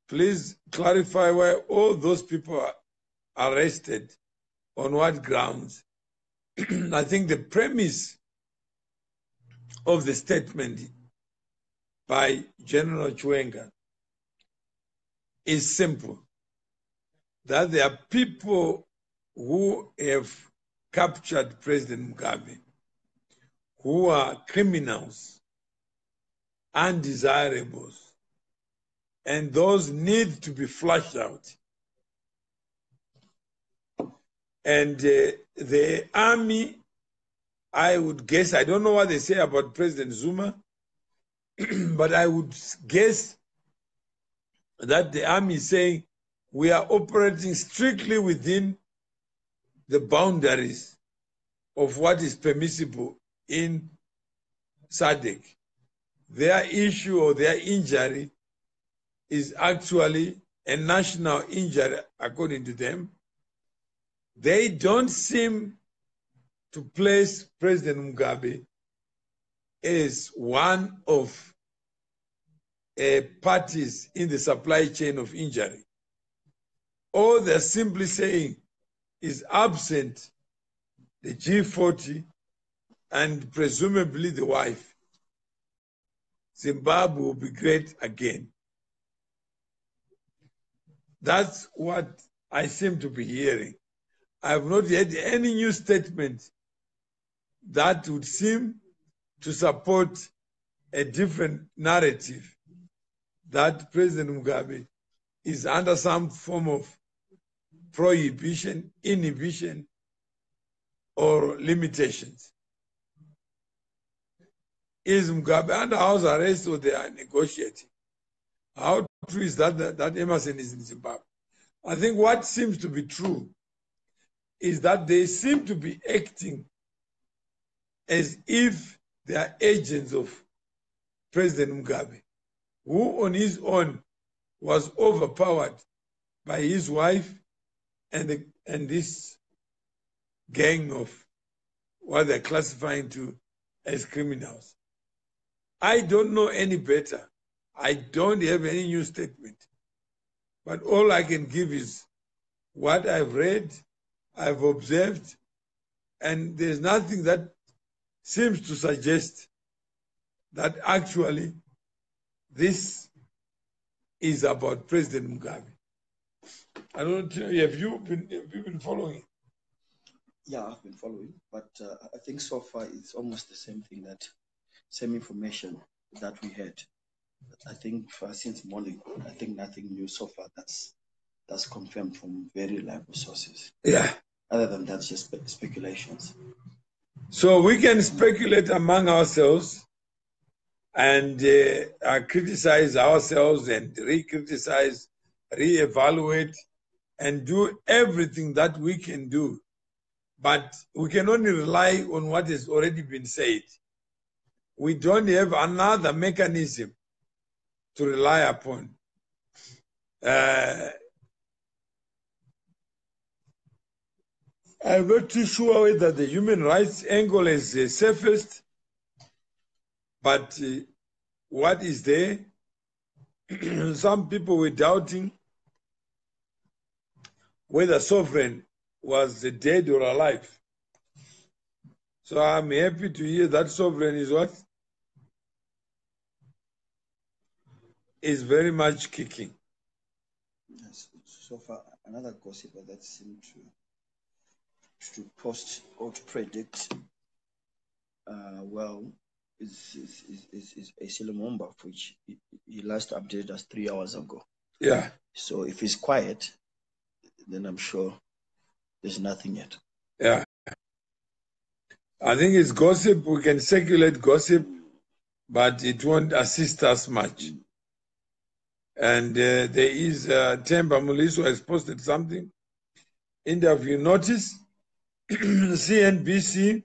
Please clarify why all those people are arrested, on what grounds. I think the premise of the statement by General Chwenga is simple, that there are people who have captured President Mugabe, who are criminals, undesirables, and those need to be flushed out. And the army, I would guess, I don't know what they say about President Zuma, but I would guess that the army is saying we are operating strictly within the boundaries of what is permissible in SADC. Their issue or their injury is actually a national injury, according to them. They don't seem to place President Mugabe as one of parties in the supply chain of injury. All they're simply saying is absent the G40 and presumably the wife, Zimbabwe will be great again. That's what I seem to be hearing. I have not heard any new statement that would seem to support a different narrative that President Mugabe is under some form of prohibition, inhibition, or limitations. Is Mugabe under house arrest or they are negotiating? How true is that Emerson is in Zimbabwe? I think what seems to be true is that they seem to be acting as if they are agents of President Mugabe, who on his own was overpowered by his wife and this gang of what they're classifying to as criminals. I don't know any better. I don't have any new statement. But all I can give is what I've read, I've observed, and there's nothing that seems to suggest that actually this is about President Mugabe. I don't know, have you been following it?
Yeah, I've been following, but I think so far it's almost the same thing, that same information that we had. I think since morning, I think nothing new so far that's confirmed from very reliable sources.
Yeah.
Other than that, just speculations.
So we can speculate among ourselves and criticize ourselves and re-criticize, re-evaluate, and do everything that we can do. But we can only rely on what has already been said. We don't have another mechanism to rely upon. I'm not too sure whether the human rights angle is surfaced, but what is there? Some people were doubting whether Sovereign was dead or alive. So I'm happy to hear that Sovereign is what? Is very much kicking.
Yes. So far, another gossiper that seemed to post or to predict is Lumumba, which he last updated us 3 hours ago.
Yeah.
So if he's quiet, then I'm sure there's nothing yet.
Yeah. I think it's gossip. We can circulate gossip, but it won't assist us much. And there is Themba Muliso has posted something. Interview notice, CNBC,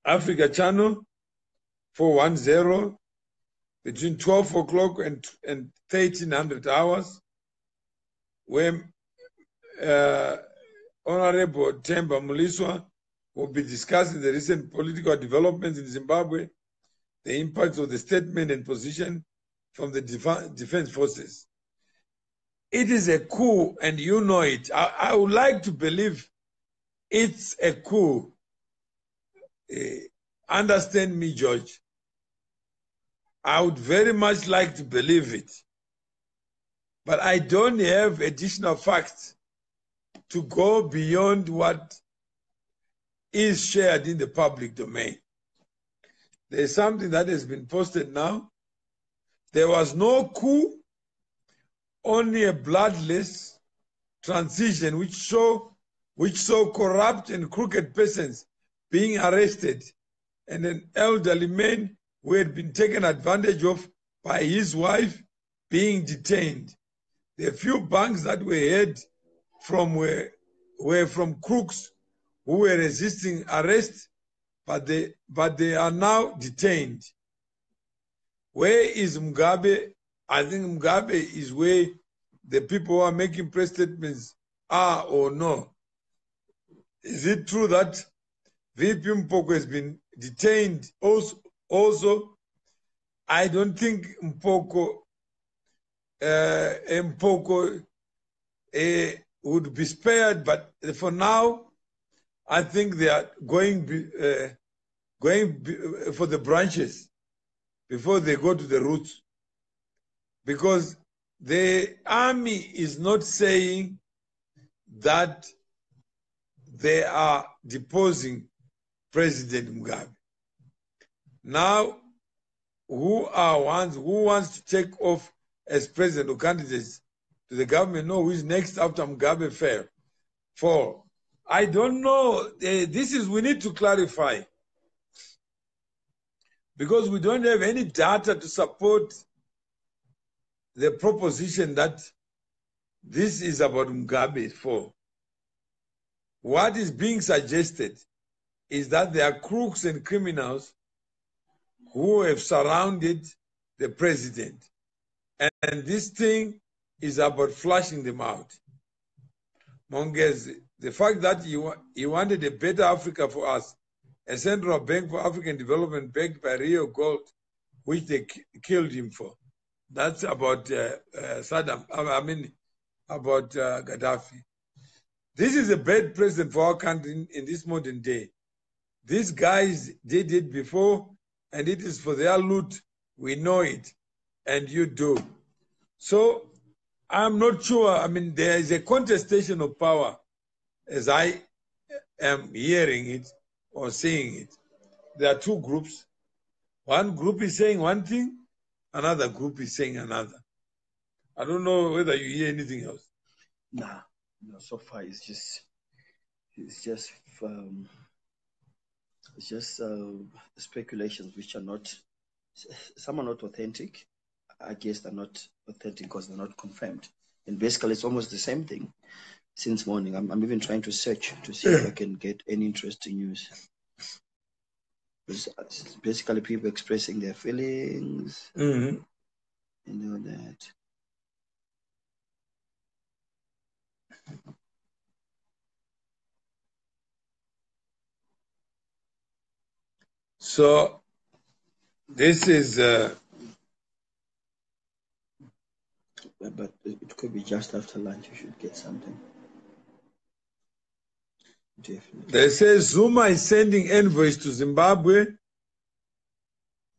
Africa Channel, 410, between 12 o'clock and 1300 hours, where Honorable Themba Muliso will be discussing the recent political developments in Zimbabwe, the impacts of the statement and position from the defense forces. It is a coup, and you know it. I would like to believe it's a coup. Understand me, George. I would very much like to believe it. But I don't have additional facts to go beyond what is shared in the public domain. There's something that has been posted now. There was no coup, only a bloodless transition which saw corrupt and crooked persons being arrested and an elderly man who had been taken advantage of by his wife being detained. The few banks that were heard from were from crooks who were resisting arrest, but they are now detained. Where is Mugabe? I think Mugabe is where the people who are making press statements are or no. Is it true that VP Mpoko has been detained also. I don't think Mpoko would be spared, but for now, I think they are going for the branches before they go to the roots, because the army is not saying that they are deposing President Mugabe. Now, who wants to take off as president or candidates to the government? No, who is next after Mugabe fall? I don't know. We need to clarify, because we don't have any data to support the proposition that this is about Mugabe fall. What is being suggested is that there are crooks and criminals who have surrounded the president. And this thing is about flushing them out. Mongezi, the fact that he wanted a better Africa for us, a central bank for African development backed by Rio Gold, which they killed him for. That's about about Gaddafi. This is a bad president for our country in this modern day. These guys did it before, and it is for their loot. We know it, and you do. So I'm not sure. I mean, there is a contestation of power as I am hearing it or seeing it. There are two groups. One group is saying one thing, another group is saying another. I don't know whether you hear anything else.
Nah, no, so far it's just speculations which are not, some are not authentic. I guess they're not authentic because they're not confirmed. And basically it's almost the same thing since morning. I'm even trying to search to see if I can get any interesting news. It's basically people expressing their feelings, and all that.
So this is
but it could be just after lunch. You should get something. Definitely.
They say Zuma is sending envoys to Zimbabwe.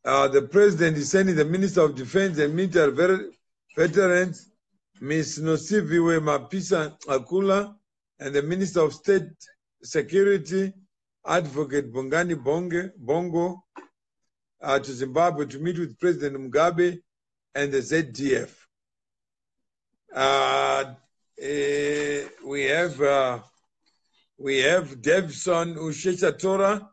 The president is sending the Minister of Defense and military veterans, Ms. Nosiviwe Mapisa Akula, and the Minister of State Security, Advocate Bongani Bongo, to Zimbabwe to meet with President Mugabe and the ZDF. We have Davison Ushechatora,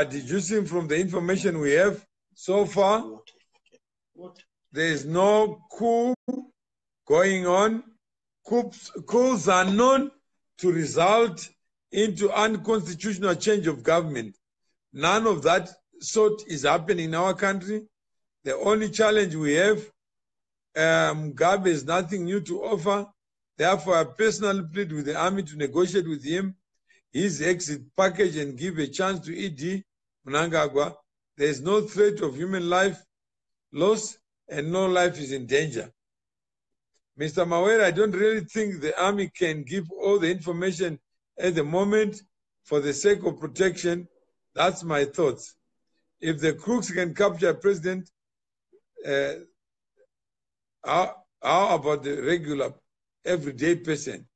deducing from the information we have so far, there is no coup going on. Coups are known to result into unconstitutional change of government. None of that sort is happening in our country. The only challenge we have, Mugabe has nothing new to offer. Therefore, I personally plead with the army to negotiate with him his exit package and give a chance to ED Mnangagwa. There is no threat of human life loss and no life is in danger. Mr. Mawera, I don't really think the army can give all the information at the moment for the sake of protection. That's my thoughts. If the crooks can capture a president, how about the regular, everyday person?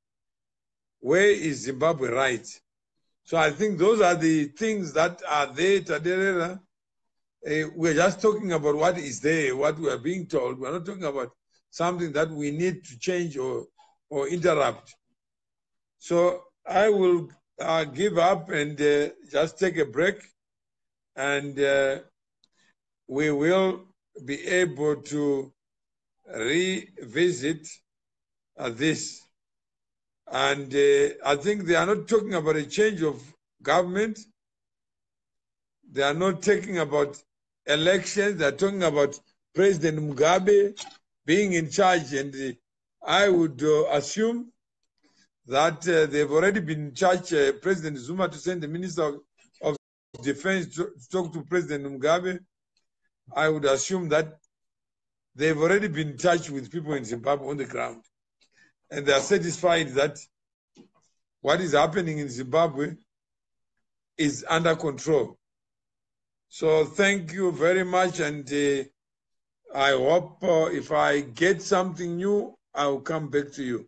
Where is Zimbabwe right? So I think those are the things that are there. We're just talking about what is there, what we are being told. We're not talking about something that we need to change or interrupt. So I will give up and just take a break, and we will be able to revisit this. And I think they are not talking about a change of government. They are not talking about elections. They are talking about President Mugabe being in charge. And I would assume that they've already been charged, President Zuma, to send the Minister of Defense to talk to President Mugabe. I would assume that they've already been in touch with people in Zimbabwe on the ground. And they are satisfied that what is happening in Zimbabwe is under control. So thank you very much. And I hope if I get something new, I will come back to you.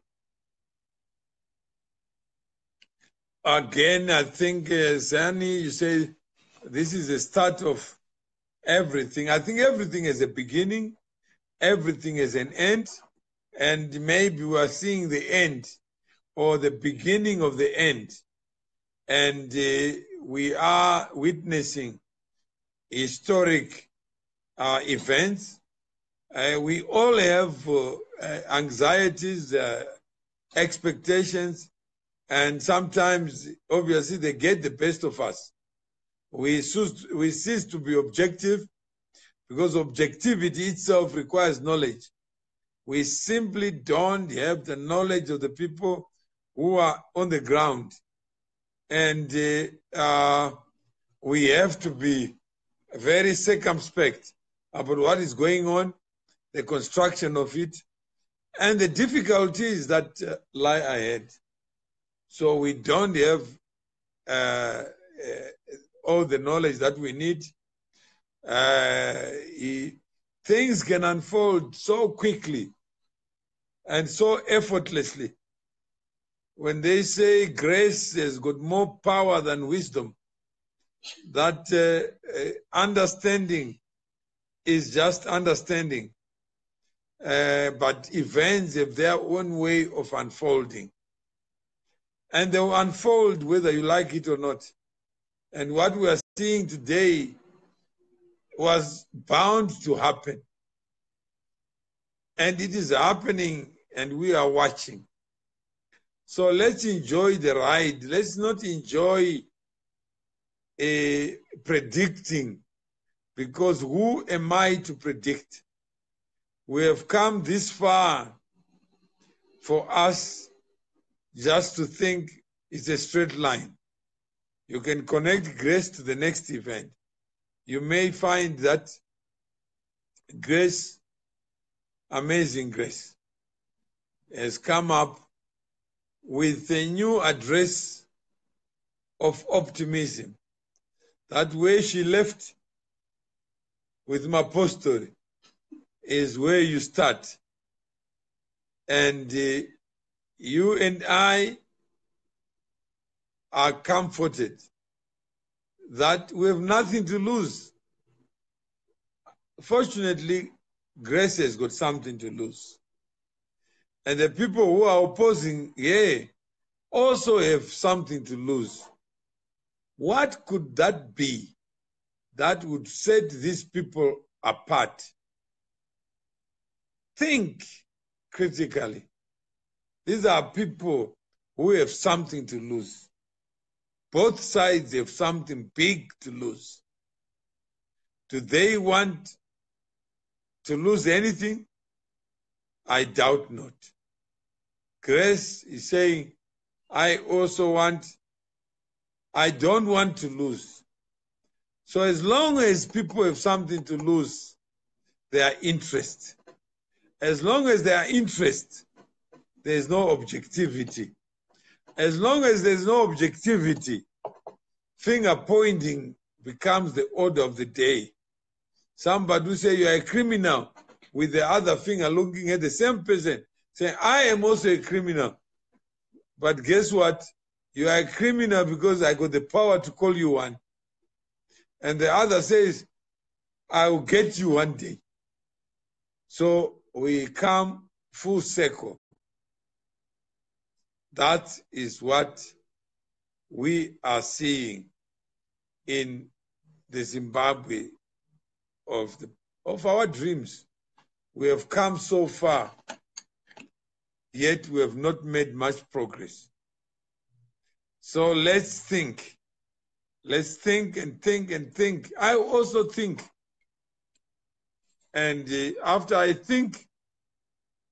Again, I think, Zani, you say this is the start of everything. I think everything is a beginning, everything is an end, and maybe we are seeing the end or the beginning of the end. And we are witnessing historic events. We all have anxieties, expectations, and sometimes, obviously, they get the best of us. We cease to be objective because objectivity itself requires knowledge. We simply don't have the knowledge of the people who are on the ground. And we have to be very circumspect about what is going on, the construction of it, and the difficulties that lie ahead. So we don't have all the knowledge that we need. Things can unfold so quickly and so effortlessly. When they say grace has got more power than wisdom, that understanding is just understanding. But events have their own way of unfolding. And they will unfold whether you like it or not. And what we are seeing today was bound to happen. And it is happening, and we are watching. So let's enjoy the ride. Let's not enjoy predicting, because who am I to predict? We have come this far for us just to think it's a straight line. You can connect grace to the next event. You may find that grace, amazing grace, has come up with a new address of optimism. That where she left with Mapostoli is where you start. And you and I are comforted that we have nothing to lose. Fortunately, grace has got something to lose. And the people who are opposing here also have something to lose. What could that be that would set these people apart? Think critically. These are people who have something to lose. Both sides have something big to lose. Do they want to lose anything? I doubt not. Grace is saying, I don't want to lose. So as long as people have something to lose, their interest. As long as there are interest, there is no objectivity. As long as there is no objectivity, finger pointing becomes the order of the day. Somebody will say you are a criminal with the other finger looking at the same person, saying, I am also a criminal. But guess what? You are a criminal because I got the power to call you one. And the other says, I will get you one day. So we come full circle. That is what we are seeing in the Zimbabwe of our dreams. We have come so far, yet we have not made much progress. So let's think. Let's think and think and think. I also think. And after I think,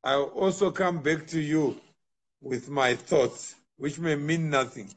I'll also come back to you with my thoughts, which may mean nothing.